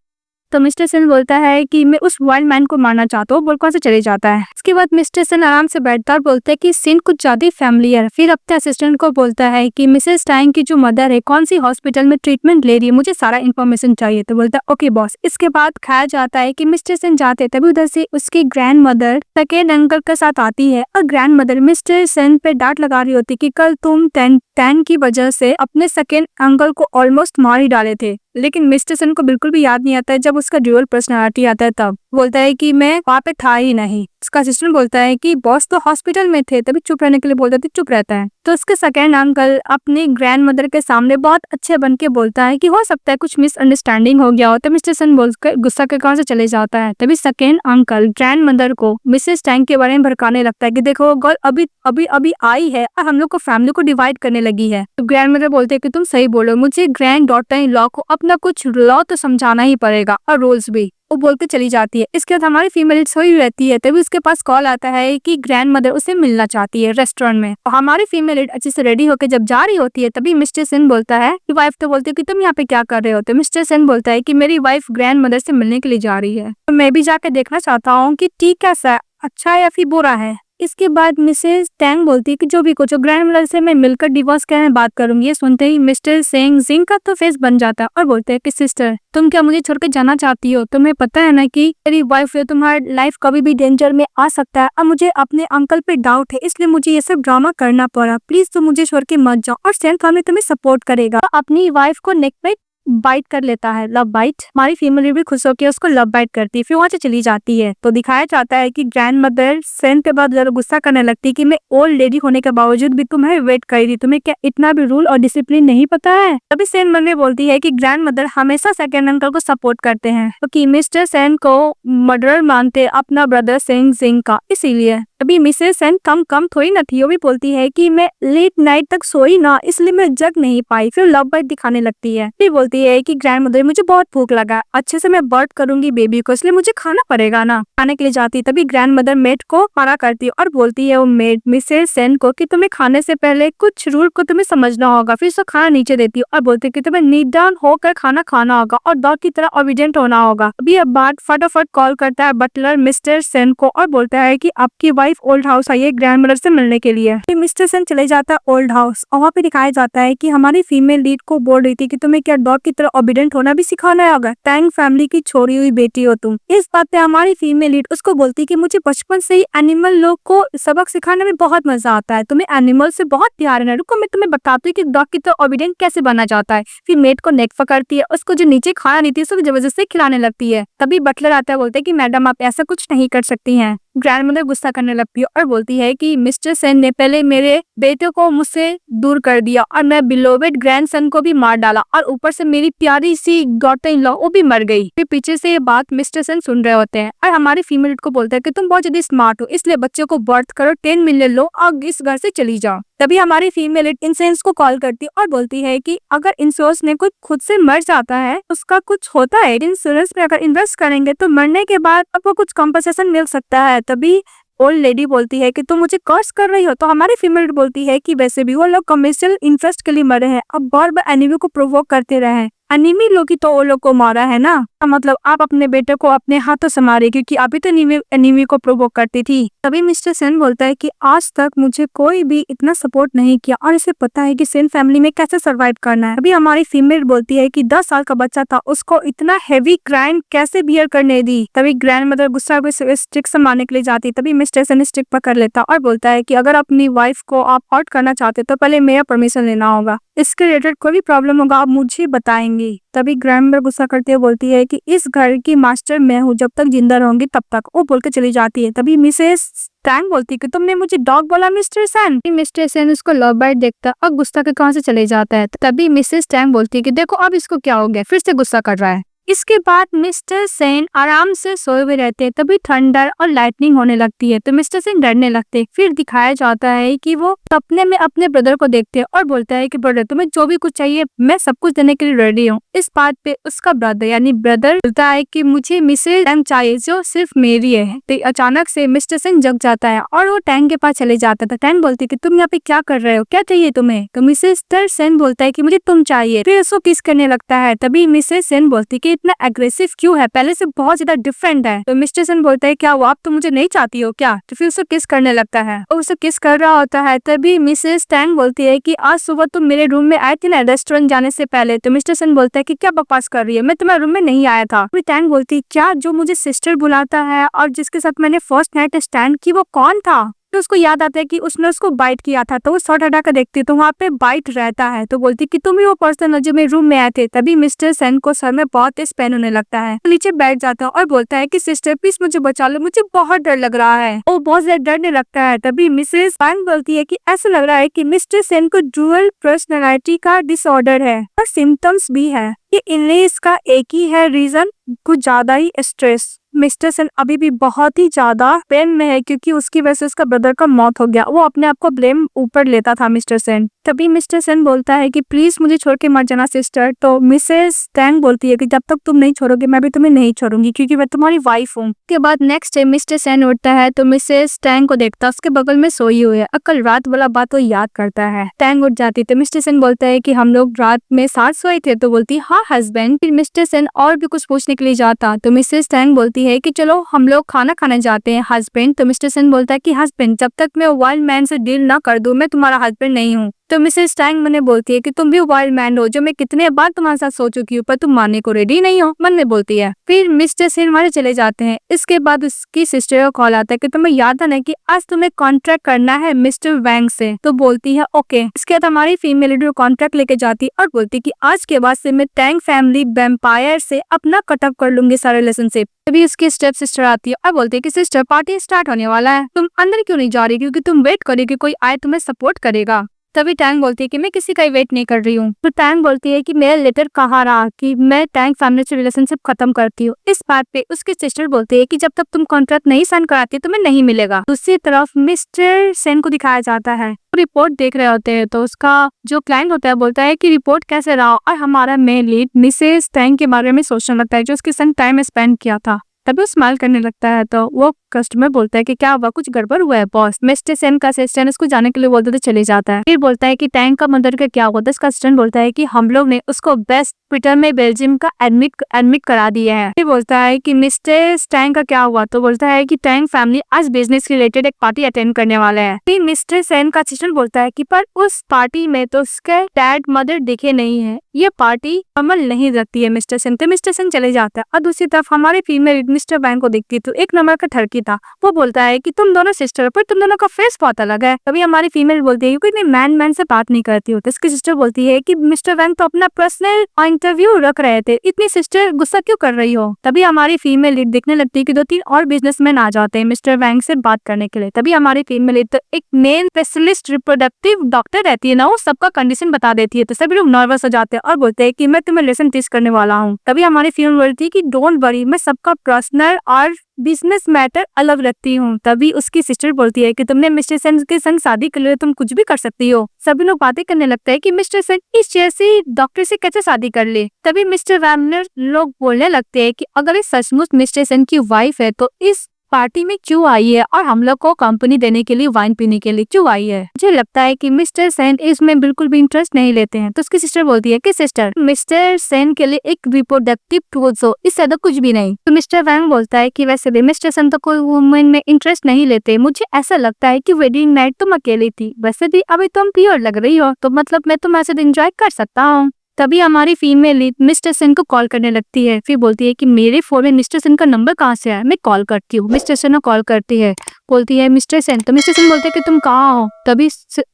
तो मिस्टर सेन बोलता है कि मैं उस वाइल्ड मैन को मारना चाहता हूँ, बोलकर से चले जाता है। इसके बाद मिस्टर सेन आराम से बैठता और बोलता है कि सीन कुछ ज्यादा फैमिलियर। फिर अपने असिस्टेंट को बोलता है कि मिसेस टैंग की जो मदर है कौन सी हॉस्पिटल में ट्रीटमेंट ले रही है, मुझे सारा इन्फॉर्मेशन चाहिए। तो बोलता है ओके बॉस। इसके बाद खाया जाता है कि मिस्टर सेन जाते तभी उधर से उसकी ग्रैंड मदर सेकेंड अंकल के साथ आती है, और ग्रैंड मदर मिस्टर सेन पे डांट लगा रही होती कि कल तुम टैंग की वजह से अपने सेकेंड अंकल को ऑलमोस्ट मार ही डाले थे। लेकिन मिस्टर सन को बिल्कुल भी याद नहीं आता है। जब उसका ड्यूअल पर्सनालिटी आता है तब बोलता है कि मैं वहाँ पे था ही नहीं। उसका असिस्टेंट बोलता है कि बॉस तो हॉस्पिटल में थे, तभी चुप रहने के लिए बोलता है, चुप रहता है। तो उसके सेकेंड अंकल अपनी ग्रैंड मदर के सामने बहुत अच्छे बन के बोलता है कि हो सकता है कुछ मिसअंडरस्टैंडिंग हो गया हो। तो मिस्टर सन बोलकर गुस्सा के कहाँ से चले जाता है। तभी सेकेंड अंकल ग्रैंड मदर को मिसेस टैंग के बारे में भड़काने लगता है कि देखो गर्ल अभी अभी अभी आई है और हम लोग को फैमिली को डिवाइड करने लगी है। तो ग्रैंड मदर बोलते है कि तुम सही बोलो, मुझे ग्रैंड डॉटर इन लॉ को अपना कुछ लॉ तो समझाना ही पड़ेगा और रूल्स भी। वो बोल के चली जाती है। इसके बाद हमारी फीमेल सोई रहती है, तभी उसके पास कॉल आता है कि ग्रैंड मदर उसे मिलना चाहती है रेस्टोरेंट में। और हमारी फीमेल अच्छे से रेडी होकर जब जा रही होती है तभी मिस्टर सेन बोलता है कि वाइफ तो बोलती है कि तुम यहाँ पे क्या कर रहे हो। तो मिस्टर सेन बोलता है कि मेरी वाइफ ग्रैंड मदर से मिलने के लिए जा रही है, तो मैं भी जाके देखना चाहता हूँ कि ठीक कैसा अच्छा है या फिर बुरा है। इसके बाद मिसेस टैंग बोलती है कि जो भी कुछ ग्रैंड मदर से मैं मिलकर डिवोर्स के बात करूंगी। ये सुनते ही मिस्टर सेंग जिंग का तो फेस बन जाता है और बोलते हैं कि सिस्टर तुम क्या मुझे छोड़ के जाना चाहती हो। तुम्हें पता है ना कि मेरी वाइफ है, तुम्हारी लाइफ कभी भी डेंजर में आ सकता है, और मुझे अपने अंकल पे डाउट है, इसलिए मुझे ये सब ड्रामा करना पड़ा। प्लीज तुम मुझे छोड़ के मत जाओ, और सेंट फैमिली तुम्हें सपोर्ट करेगा। अपनी वाइफ को नेक पे बाइट कर लेता है, लव बाइट। हमारी फीमेल भी खुश होकर उसको लव बाइट करती है, फिर वहां से चली जाती है। तो दिखाया जाता है कि ग्रैंड मदर सेन के बाद जरा गुस्सा करने लगती है कि मैं ओल्ड लेडी होने के बावजूद भी तुम्हें वेट कर रही, तुम्हें क्या इतना भी रूल और डिसिप्लिन नहीं पता है। तभी सेन मन में बोलती है कि ग्रैंड मदर हमेशा सेकेंड अंकल को सपोर्ट करते हैं, क्योंकि मिस्टर सेन को मर्डरर मानते अपना ब्रदर सेंग जिंग का, इसीलिए। अभी मिसेस सेन कम थोड़ी न थी, वो भी बोलती है कि मैं लेट नाइट तक सोई ना, इसलिए मैं जग नहीं पाई। फिर लव बाइट दिखाने लगती है। फिर बोलती है कि ग्रैंड मदर मुझे बहुत भूख लगा, अच्छे से मैं बर्थ करूंगी बेबी को, इसलिए मुझे खाना पड़ेगा ना। खाने के लिए जाती है तभी ग्रैंड मदर मेड को मना करती है और बोलती है वो मेड मिसेस सेन को कि तुम्हें खाने से पहले कुछ रूल को तुम्हें समझना होगा। फिर उसको खाना नीचे देती है और बोलती है कि तुम्हें नीट डाउन होकर खाना खाना होगा और डॉग की तरह ओबीडिएंट होना होगा। अभी अब बात फटाफट कॉल करता है बटलर मिस्टर सेन को और बोलता है कि आपकी वाइफ ओल्ड हाउस आई है ग्रैंड मदर से मिलने के लिए। फिर मिस्टर सेन चले जाता है ओल्ड हाउस, और वहाँ पे दिखाया जाता है कि हमारी फीमेल लीड को बोल रही थी कि तुम्हें क्या डॉग की तरह ओबीडिएंट होना भी सिखाना होगा, टैंग फैमिली की छोड़ी हुई बेटी हो तुम। इस बात पे हमारी फीमेल लीड उसको बोलती कि मुझे बचपन से ही एनिमल लोग को सबक सिखाने में बहुत मजा आता है, तुम्हें एनिमल से बहुत प्यार है। रुको मैं तुम्हें बताती हूँ कि डॉग की तरह ओबीडिएंट कैसे बनना चाहता है। फिर मेड को नेक पकड़ती है, उसको जो नीचे खाना नहीं थी उसको जबरदस्ती खिलाने लगती है। तभी बटलर आता है, बोलते है कि मैडम आप ऐसा कुछ नहीं कर सकती हैं। ग्रैंड मदर गुस्सा करने लगती है और बोलती है कि मिस्टर सेन ने पहले मेरे बेटे को मुझसे दूर कर दिया और मैं बिलोवेड ग्रैंडसन को भी मार डाला, और ऊपर से मेरी प्यारी सी डॉटर इन लॉ वो भी मर गई। फिर पीछे से ये बात मिस्टर सेन सुन रहे होते हैं और हमारी फीमेल को बोलते हैं कि तुम बहुत ज्यादा स्मार्ट हो, इसलिए बच्चे को बर्थ करो, 10 मिलियन लो और इस घर से चली जाओ। तभी हमारी फीमेल इंश्योरेंस को कॉल करती है और बोलती है कि अगर इंश्योरेंस ने कुछ खुद से मर जाता है उसका कुछ होता है, इंश्योरेंस में अगर इन्वेस्ट करेंगे तो मरने के बाद आपको कुछ कंपनसेशन मिल सकता है। तभी ओल्ड लेडी बोलती है कि तुम मुझे कर्ज कर रही हो। तो हमारी फीमेल बोलती है कि वैसे भी वो लोग कमर्शियल इंटरेस्ट के लिए मरे हैं, अब बार बार एनिमी को प्रोवोक करते रहे हैं, अनिमी लोग ही तो वो लोग को मारा है ना, मतलब आप अपने बेटे को अपने हाथों से मारे क्योंकि अभी तो एनिमी को प्रोवोक करती थी। तभी मिस्टर सेन बोलता है कि आज तक मुझे कोई भी इतना सपोर्ट नहीं किया और इसे पता है कि सेन फैमिली में कैसे सरवाइव करना है। अभी हमारी फीमेल बोलती है कि 10 साल का बच्चा था, उसको इतना हैवी क्राइम कैसे बियर करने दी। तभी ग्रैंड मदर गुस्सा में स्टिक से मारने के लिए जाती। तभी मिस्टर सेन स्टिक पकड़ लेता और बोलता है कि अगर अपनी वाइफ को आप हर्ट करना चाहते तो पहले मेरा परमिशन लेना होगा, इसके रिलेटेड कोई भी प्रॉब्लम होगा आप मुझे बताएंगे। तभी ग्रैंड मदर गुस्सा करते हुए बोलती है कि इस घर की मास्टर मैं हूँ, जब तक जिंदा रहूंगी तब तक, वो बोल के चली जाती है। तभी मिसेस टैंग बोलती है कि तुमने मुझे डॉग बोला मिस्टर सेन। मिस्टर सेन उसको लव बाइट देखता और गुस्सा के कहां से चले जाता है। तभी मिसेस टैंग बोलती है कि देखो अब इसको क्या हो गया, फिर से गुस्सा कर रहा है। इसके बाद मिस्टर सेन आराम से सोए हुए रहते हैं। तभी थंडर और लाइटनिंग होने लगती है तो मिस्टर सेन डरने लगते हैं। फिर दिखाया जाता है कि वो सपने में अपने ब्रदर को देखते हैं और बोलता है कि ब्रदर तुम्हें जो भी कुछ चाहिए मैं सब कुछ देने के लिए रेडी हूँ। इस बात पे उसका ब्रदर यानी ब्रदर बोलता है कि मुझे मिसेस टैंग चाहिए जो सिर्फ मेरी है। तो अचानक से मिस्टर सेन जग जाता है और वो टैंग के पास चले जाता था। टैंग बोलती है कि तुम यहाँ पे क्या कर रहे हो, क्या चाहिए तुम्हें। तो मिसेस सेन बोलता है कि मुझे तुम चाहिए। फिर उसको किस करने लगता है। तभी मिसेस सेन बोलती है कि इतना एग्रेसिव क्यों है, पहले से बहुत ज्यादा डिफरेंट है। तो मिस्टर सेन बोलता है क्या वो आप तो मुझे नहीं चाहती हो क्या। तो फिर उसे किस करने लगता है और उसे किस कर रहा होता है। तभी मिसेस टैंग बोलती है कि आज सुबह तुम मेरे रूम में आई थी ना रेस्टोरेंट जाने से पहले। तो मिस्टर सेन बोलता है कि क्या बकवास कर रही है, मैं तुम्हारे रूम में नहीं आया था। फिर टैंग बोलती है क्या जो मुझे सिस्टर बुलाता है और जिसके साथ मैंने फर्स्ट नाइट स्टैंड की वो कौन था। तो उसको याद आता है कि उसने उसको बाइट किया था। तो वो शॉट हटा कर देखती है तो वहाँ पे बाइट रहता है। तो बोलती कि तुम ही वो पर्सन हो जो मेरे रूम में आए थे। तभी मिस्टर सेन को सर में बहुत तेज पेन होने लगता है, नीचे बैठ जाता है और बोलता है कि सिस्टर प्लीज मुझे बचा लो, मुझे बहुत डर लग रहा है। वो बहुत ज्यादा डरने लगता है। तभी मिसेस टैंग बोलती है कि ऐसा लग रहा है कि मिस्टर सेन को डुअल पर्सनैलिटी का डिसऑर्डर है और सिम्टम्स भी है। ये इनले इसका एक ही है रीजन, कुछ ज्यादा ही स्ट्रेस। मिस्टर सेन अभी भी बहुत ही ज्यादा पेन में है क्योंकि उसकी वजह से उसका ब्रदर का मौत हो गया। वो अपने आप को ब्लेम ऊपर लेता था मिस्टर सेन। तभी मिस्टर सेन बोलता है कि प्लीज मुझे छोड़ के मत जाना सिस्टर। तो मिसेस टैंग बोलती है कि जब तक तुम नहीं छोड़ोगे मैं भी तुम्हें नहीं छोड़ूंगी क्योंकि मैं तुम्हारी वाइफ हूँ। के बाद नेक्स्ट डे मिस्टर सेन उठता है तो मिसेस टैंग को देखता उसके बगल में सोई हुई है। कल रात वाला बात वो याद करता है। टैंग उठ जाती तो मिस्टर सेन बोलता है कि हम लोग रात में साथ सोए थे। तो बोलती हाँ हस्बैंड। फिर मिस्टर सेन और भी कुछ पूछने के लिए जाता तो मिसेस टैंग बोलती है कि चलो हम लोग खाना खाने जाते हैं हस्बैंड। तो मिस्टर सेन बोलता है कि हस्बैंड जब तक मैं वाइल्ड मैन से डील ना कर दूं मैं तुम्हारा हस्बैंड नहीं हूँ। तो मिसेस टैंग मैंने बोलती है कि तुम भी वाइल्ड मैन हो जो मैं कितने बार तुम्हारे साथ सो चुकी हूँ पर तुम मानने को रेडी नहीं हो, मन में बोलती है। फिर मिस्टर सेन वहां चले जाते हैं। इसके बाद उसकी सिस्टर का कॉल आता है कि तुम्हें याद है ना कि आज तुम्हें कॉन्ट्रैक्ट करना है मिस्टर वैंग से। तो बोलती है ओके। इसके बाद हमारी फीमेल लीडर कॉन्ट्रैक्ट लेके जाती और बोलती कि आज के बाद से मैं टैंग फैमिली वैम्पायर से अपना कटअप कर लूंगी सारे रिलेशनशिप। तभी उसकी स्टेप सिस्टर आती है और बोलती है कि सिस्टर पार्टी स्टार्ट होने वाला है, तुम अंदर क्यों नहीं जा रही क्योंकि तुम वेट करो कि कोई आए तुम्हें सपोर्ट करेगा। तभी टैंग बोलती है कि मैं किसी का ही वेट नहीं कर रही हूँ। तो टैंग बोलती है कि मेरा लेटर कहाँ रहा कि मैं टैंग फैमिली से रिलेशनशिप खत्म करती हूँ। इस बात पे उसकी सिस्टर बोलती है कि जब तक तुम कॉन्ट्रैक्ट नहीं साइन कराती तुम्हें नहीं मिलेगा। दूसरी तरफ मिस्टर सेन को दिखाया जाता है, रिपोर्ट देख रहे होते हैं तो उसका जो क्लाइंट होता है बोलता है कि रिपोर्ट कैसे रहा और हमारा मेन लीड मिसेस टैंग के बारे में सोचने लगता है जो उसके संग टाइम स्पेंड किया था। तभी वो स्माइल करने लगता है तो वो कस्टमर बोलता है कि क्या हुआ, कुछ गड़बड़ हुआ है बॉस। मिस्टर सेन का असिस्टेंट उसको जाने के लिए बोलते तो चले जाता है। फिर बोलता है कि टैंक का मदर का क्या हुआ। तो इसका असिस्टेंट बोलता है कि हम लोग ने उसको बेस्ट हॉस्पिटल में बेल्जियम का एडमिट करा दिया है। फिर बोलता है कि मिस्टर टैंक का क्या हुआ। तो बोलता है कि टैंक फैमिली आज बिजनेस रिलेटेड एक पार्टी अटेंड करने वाला है। फिर मिस्टर सेन का असिस्टेंट बोलता है कि पर उस पार्टी में तो उसके डैड मदर दिखे नहीं है, ये पार्टी अमल नहीं रखती है मिस्टर सेन। तो मिस्टर सेन चले जाता है और दूसरी तरफ हमारे फीमेल मिस्टर बैंक को देखती तो एक नंबर का ठरकी था। वो बोलता है कि तुम दोनों सिस्टर पर तुम दोनों का फेस बहुत अलग है। तभी हमारी फीमेल बोलती है क्योंकि मैन से बात नहीं करती हो। तो इसकी सिस्टर बोलती है कि मिस्टर बैंक तो अपना पर्सनल इंटरव्यू रख रहे थे, इतनी सिस्टर गुस्सा क्यों कर रही हो। तभी हमारी फीमेल लीड देखने लगती है कि 2-3 और बिजनेसमैन आ जाते हैं मिस्टर बैंक से बात करने के लिए। तभी हमारी फीमेल लीड तो एक मेन स्पेशलिस्ट रिप्रोडक्टिव डॉक्टर रहती है ना, वो सबका कंडीशन बता देती है। तो सभी लोग नर्वस हो जाते हैं और बोलते हैं कि मैं तुम्हें लेसन टीच करने वाला हूँ। तभी हमारी फीमेल बोलती है कि डोंट वरी, मैं सबका पर्सनल और बिजनेस मैटर अलग रखती हूँ। तभी उसकी सिस्टर बोलती है कि तुमने मिस्टर सेन के संग शादी कर लिया, तुम कुछ भी कर सकती हो। सभी लोग बातें करने लगता है कि मिस्टर सेन इस जैसी डॉक्टर से कैसे शादी कर ले। तभी मिस्टर वैमनर लोग बोलने लगते हैं कि अगर ये सचमुच मिस्टर सेन की वाइफ है तो इस पार्टी में क्यों आई है और हम लोग को कंपनी देने के लिए वाइन पीने के लिए क्यों आई है। मुझे लगता है कि मिस्टर सेन इसमें बिल्कुल भी इंटरेस्ट नहीं लेते हैं। तो उसकी सिस्टर बोलती है कि सिस्टर, मिस्टर सेन के लिए एक रिप्रोडक्टिव टूल्स हो, इससे ज्यादा कुछ भी नहीं। तो मिस्टर वैंग बोलता है कि वैसे भी मिस्टर सेन तो कोई वुमेन में इंटरेस्ट नहीं लेते, मुझे ऐसा लगता है कि वेडिंग नाइट तुम अकेली थी, वैसे भी अभी तुम प्योर लग रही हो, तो मतलब मैं तुम ऐसे एंजॉय कर सकता हूँ। तभी हमारी फीमेल लीड मिस्टर सेन को कॉल करने लगती है। फिर बोलती है कि मेरे फोन में मिस्टर सेन का नंबर कहाँ से आया, मैं कॉल करती हूँ। मिस्टर सेन कॉल करती है, बोलती है मिस्टर सेन। तो मिस्टर सेन बोलते हैं कि तुम कहाँ हो। तभी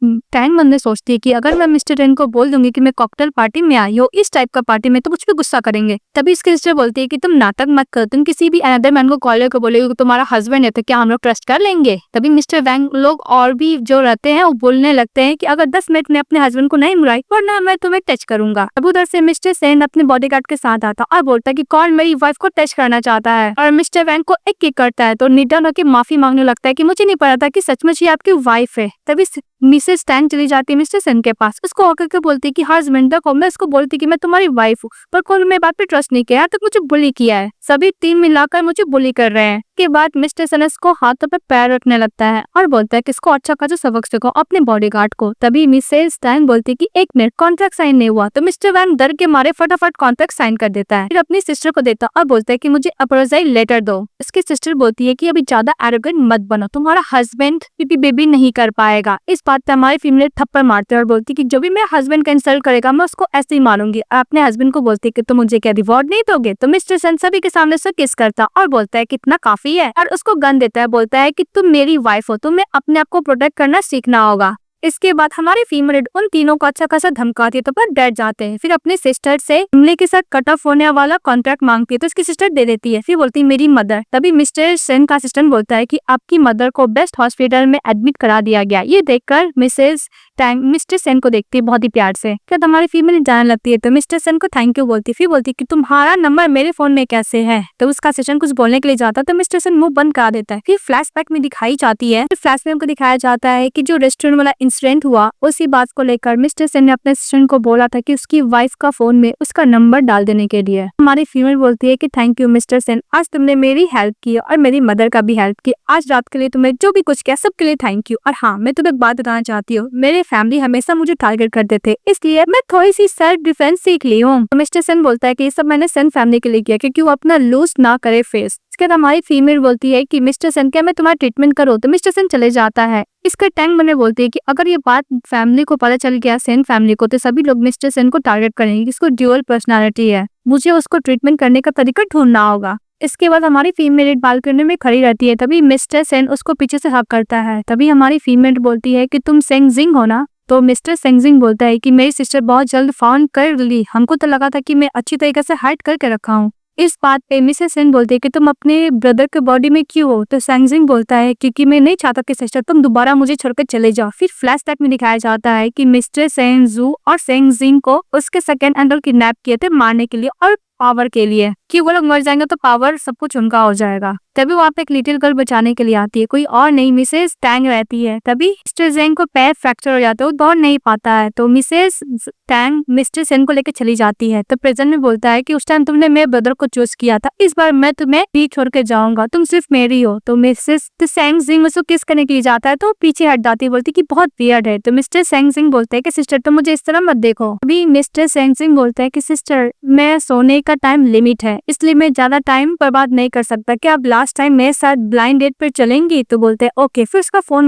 टैंग मन में सोचती है कि अगर मैं मिस्टर सेन को बोल दूंगी कि मैं कॉकटेल पार्टी में आई हूँ, इस टाइप का पार्टी में, तो मुझ पर गुस्सा करेंगे। तभी इसकी सिस्टर बोलती है कि तुम नाटक मत करो, तुम किसी भी अनदर मैन को कॉल करके बोलोगे तुम्हारा हस्बैंड है, तो क्या हम लोग ट्रस्ट कर लेंगे। तभी मिस्टर वैंग लोग और भी जो रहते हैं वो बोलने लगते हैं कि अगर 10 मिनट में अपने हस्बैंड को नहीं बुलाई वरना मैं तुम्हें टच करूंगा। अब उधर से मिस्टर सेन अपने बॉडीगार्ड के साथ आता और बोलता है कि कौन मेरी वाइफ को टच करना चाहता है, और मिस्टर वैंग को एक किक करता है। तो निडर होकर माफी मांगने लगता है कि मुझे नहीं पता था कि सचमुच ही आपकी वाइफ है। तभी मिसेस टैंग चली जाती है मिस्टर सेन के पास, उसको आकर के बोलती है कि हस्बैंड देखो, मैं उसको बोलती कि मैं तुम्हारी वाइफ हूँ, पर कोई मेरी बात पे ट्रस्ट नहीं किया, तक मुझे बुली किया है, सभी टीम मिलाकर मुझे बुली कर रहे हैं। के बाद मिस्टर सेन को हाथों पे पैर रखने लगता है और बोलता है कि इसको अच्छा खासा सबक सिखाओ अपने बॉडीगार्ड को। तभी मिसेस टैंग बोलती है कि एक मिनट, कॉन्ट्रैक्ट साइन नहीं हुआ। तो मिस्टर वैन डर के मारे फटाफट कॉन्ट्रैक्ट साइन कर देता है, फिर अपनी सिस्टर को देता और बोलता है कि मुझे अप्रोजाइज लेटर दो। इसकी सिस्टर बोलती है कि अभी ज्यादा एरोगेंट मत बनो, तुम्हारा हस्बैंड पीपी बेबी नहीं कर पाएगा। इस बात पे हमारी फीमेल थप्पड़ मारते हैं और बोलती है कि जो भी मेरे हस्बैंड का इंसल्ट करेगा मैं उसको ऐसे ही मारूंगी। अपने हस्बैंड को बोलती है कि तुम मुझे क्या रिवॉर्ड नहीं दोगे। तो मिस्टर सेन सभी के सामने से किस करता और बोलता है कि इतना काफी है, और उसको गन देता है, बोलता है कि तुम मेरी वाइफ हो, तुम्हें अपने आप को प्रोटेक्ट करना सीखना होगा। इसके बाद हमारी फीमेल उन तीनों को अच्छा खासा धमकाती है, तो पर डर जाते हैं। फिर अपने सिस्टर से इमली के साथ कट ऑफ होने वाला कॉन्ट्रैक्ट मांगती है, तो इसकी सिस्टर दे देती है। फिर बोलती है मेरी मदर। तभी मिस्टर सेन का असिस्टेंट बोलता है कि आपकी मदर को बेस्ट हॉस्पिटल में एडमिट करा दिया गया। ये देखकर मिसेस टैंग मिस्टर सेन को देखती है बहुत ही प्यार से। क्या हमारी फीमेल जाने लगती है, तो मिस्टर सेन को थैंक यू बोलती है। फिर बोलती है कि तुम्हारा नंबर मेरे फोन में कैसे है। तो उसका असिस्टेंट कुछ बोलने के लिए जाता है, तो मिस्टर सेन मुंह बंद करा देता है। फिर फ्लैशबैक में दिखाई जाती है, फ्लैशबैक को दिखाया जाता है कि जो रेस्टोरेंट वाला इंसिडेंट हुआ, उसी बात को लेकर मिस्टर सेन ने अपने असिस्टेंट को बोला था कि उसकी वाइफ का फोन में उसका नंबर डाल देने के लिए। हमारी फीमेल बोलती है कि थैंक यू मिस्टर सेन, आज तुमने मेरी हेल्प की और मेरी मदर का भी हेल्प की। आज रात के लिए तुम्हें जो भी कुछ किया सबके लिए थैंक यू। और हाँ, मैं तुम्हें एक बात बताना चाहती हूँ, मेरे फैमिली हमेशा मुझे टारगेट करते थे, इसलिए मैं थोड़ी सी सेल्फ डिफेंस सीख ली हूँ। तो मिस्टर सेन बोलता है कि ये सब मैंने सेन फैमिली के लिए किया क्योंकि वो अपना लूज ना करे फेस। इसके बाद हमारी फीमेल बोलती है कि मिस्टर सेन, क्या मैं तुम्हारा ट्रीटमेंट करो। तो मिस्टर सेन चले जाता है। इसका टैंक मैंने बोलती है कि अगर ये बात फैमिली को पता चल गया, सेन फैमिली को, तो सभी लोग मिस्टर सेन को टारगेट करेंगे। इसको ड्यूअल पर्सनालिटी है, मुझे उसको ट्रीटमेंट करने का तरीका ढूंढना होगा। इसके बाद हमारी फीमेल बालकनी में खड़ी रहती है, तभी मिस्टर सेन उसको पीछे से हक करता है। तभी हमारी फीमेल बोलती है कि तुम सेंग जिंग हो ना। तो मिस्टर सेंग जिंग बोलता है कि मेरी सिस्टर बहुत जल्द फाउंड कर ली, हमको तो लगा था कि मैं अच्छी तरीके से हाइड करके रखा हूँ। इस बात पे मिसेस सेन बोलती है कि तुम अपने ब्रदर के बॉडी में क्यों हो। तो सेंग जिंग बोलता है क्योंकि मैं नहीं चाहता कि सिस्टर तुम दोबारा मुझे छोड़कर चले जाओ। फिर फ्लैशबैक में दिखाया जाता है कि मिस्टर सेन जू और सेंग जिंग को उसके सेकंड एंडल किडनैप किए थे मारने के लिए और पावर के लिए, कि वो लोग मर जाएंगे तो पावर सब कुछ उनका हो जाएगा। तभी वहाँ पे एक लिटिल गर्ल बचाने के लिए आती है, कोई और नहीं मिसेस टैंग रहती है। तभी मिस्टर जेंग को पैर फ्रैक्चर हो जाता है, वो दौड़ नहीं पाता है। तो मिसेस टैंग मिस्टर सेन को लेकर चली जाती है। तो प्रेजेंट में बोलता है कि उस टाइम तुमने मेरे ब्रदर को चूज किया था, इस बार मैं तुम्हें भी छोड़ के जाऊंगा, तुम सिर्फ मेरी हो। तो मिसेस सेंग जिंग उसको किस करने के लिए जाता है, तो पीछे हट जाती है, बोलती कि बहुत वियर्ड है। तो मिस्टर सेंग जिंग बोलते हैं कि सिस्टर तुम मुझे इस तरह मत देखो। अभी मिस्टर सेंग जिंग बोलता है कि सिस्टर मैं सोने का टाइम लिमिट है, इसलिए मैं ज्यादा टाइम बर्बाद नहीं कर सकता, क्या आप लास्ट टाइम मेरे साथ ब्लाइंड डेट पर चलेंगी। तो बोलते हैं ओके। फिर उसका फोन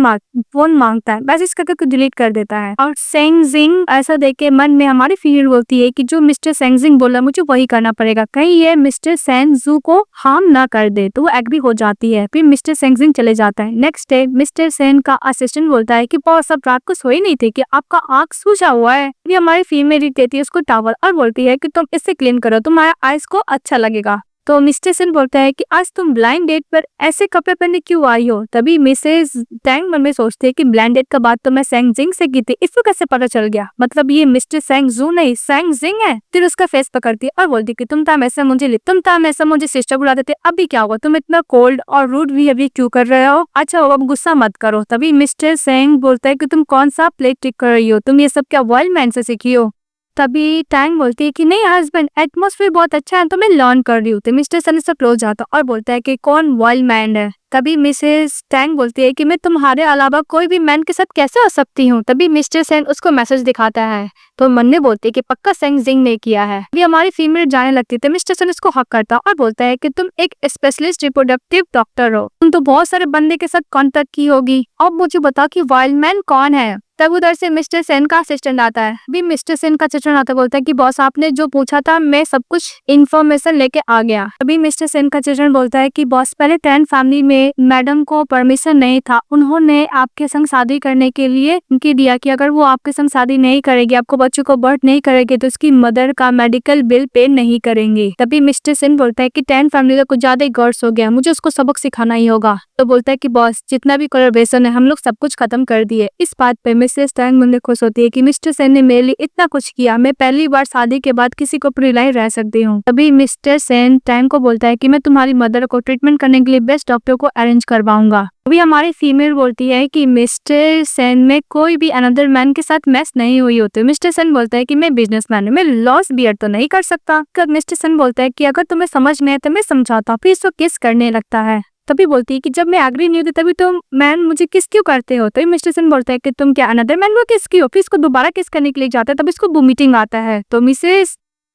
मांगता है, मैसेज करके डिलीट कर देता है। और सेंग जिंग ऐसा देख के मन में हमारी फीमेल बोलती है कि जो मिस्टर सेंग जिंग बोला मुझे वही करना पड़ेगा, कहीं ये मिस्टर सेन जू को हार्म ना कर दे। तो वो एग्री हो जाती है। फिर मिस्टर सेंग जिंग चले जाता है। नेक्स्ट डे मिस्टर सेन का असिस्टेंट बोलता है कि बॉस सब रात को सोए नहीं थे कि आपका आंख सूजा हुआ है। ये हमारी फीमेल देती है उसको टावल और बोलती है कि तुम इससे क्लीन करो, तुम्हारा आइस को अच्छा लगेगा। तो मिस्टर सेन बोलता है कि आज तुम ब्लाइंड डेट पर ऐसे कपड़े पहने क्यों आई हो। तभी मिसेस टैंग मन में सोचती है कि ब्लाइंड डेट का बात तो मैं सेंग जिंग से की थी, इसको कैसे पता चल गया, मतलब ये मिस्टर सेंग जू नहीं सेंग जिंग है। फिर उसका फेस पकड़ती है और बोलती कि तुम हमेशा मुझे सिस्टर बुलाते थे, अभी क्या हुआ, तुम इतना कोल्ड और रूड बिहेवियर क्यों कर रहे हो। अच्छा हो, अब गुस्सा मत करो। तभी मिस्टर सेंग बोलता है कि तुम कौन सा प्लेट टिक कर रही हो, तुम ये सब क्या वाइल्ड मैन से सीखी हो। तभी टैंग बोलती है कि नहीं हस्बैंड, एटमॉस्फेयर बहुत अच्छा है तो मैं लर्न कर रही हूँ। तो मिस्टर सन से क्लोज जाता और बोलता है कि कौन वाइल्ड मैन है। तभी मिसेस टैंग बोलती है कि मैं तुम्हारे अलावा कोई भी मैन के साथ कैसे हो सकती हूँ। तभी मिस्टर सेन उसको मैसेज दिखाता है तो मन्ने बोलती है कि पक्का सेंग जिंग ने किया है। अभी हमारी फीमेल जाने लगती है, मिस्टर सेन उसको हक करता और बोलता है कि तुम एक स्पेशलिस्ट रिप्रोडक्टिव डॉक्टर हो, तुम तो बहुत सारे बंदे के साथ कांटेक्ट की होगी, अब मुझे बताओ कि वाइल्ड मैन कौन है। तब उधर से मिस्टर सेन का असिस्टेंट आता है। अभी मिस्टर सेन का असिस्टेंट आता बोलता है कि बॉस आपने जो पूछा था मैं सब कुछ इन्फॉर्मेशन लेके आ गया। अभी मिस्टर सेन का असिस्टेंट बोलता है कि बॉस पहले टैन फैमिली में मैडम को परमिशन नहीं था, उन्होंने आपके संग शादी करने के लिए उनकी दिया कि अगर वो आपके संग शादी नहीं करेगी, आपको बच्चों को बर्थ नहीं करेगी तो उसकी मदर का मेडिकल बिल पे नहीं करेंगे। तभी मिस्टर सेन बोलता है कि टैन फैमिली का कुछ ज्यादा ही गर्स हो गया, मुझे उसको सबक सिखाना ही होगा। तो बोलता है कि बॉस जितना भी कोलैबोरेशन है हम लोग सब कुछ खत्म कर दिए। इस बात पे मिसेस टैंग मुझे खुश होती है कि मिस्टर सेन ने मेरे लिए इतना कुछ किया, मैं पहली बार शादी के बाद किसी को रिलाई रह सकती हूँ। तभी मिस्टर सेन टैंग को बोलता है कि मैं तुम्हारी मदर को ट्रीटमेंट करने के लिए बेस्ट डॉक्टर को अरेंज करवाऊंगा। अभी हमारी फीमेल बोलती है कि मिस्टर सेन में कोई भी अनदर मैन के साथ मैच नहीं हुई होती। मिस्टर सेन बोलता है कि मैं बिजनेसमैन हूँ, मैं लॉस बियर तो नहीं कर सकता। मिस्टर सेन बोलता है कि अगर तुम्हें समझ में है तो मैं समझाता हूँ, फिर इसको किस करने लगता है। तभी बोलती है कि जब मैं एग्री नहीं होती तभी तुम मैन मुझे किस क्यों करते हो। तभी मिस्टर सेन बोलता है कि तुम क्या अनदर मैन को किस की हो, फिर इसको दोबारा किस करने के लिए जाता है। तब इसको वोमिटिंग आता है तो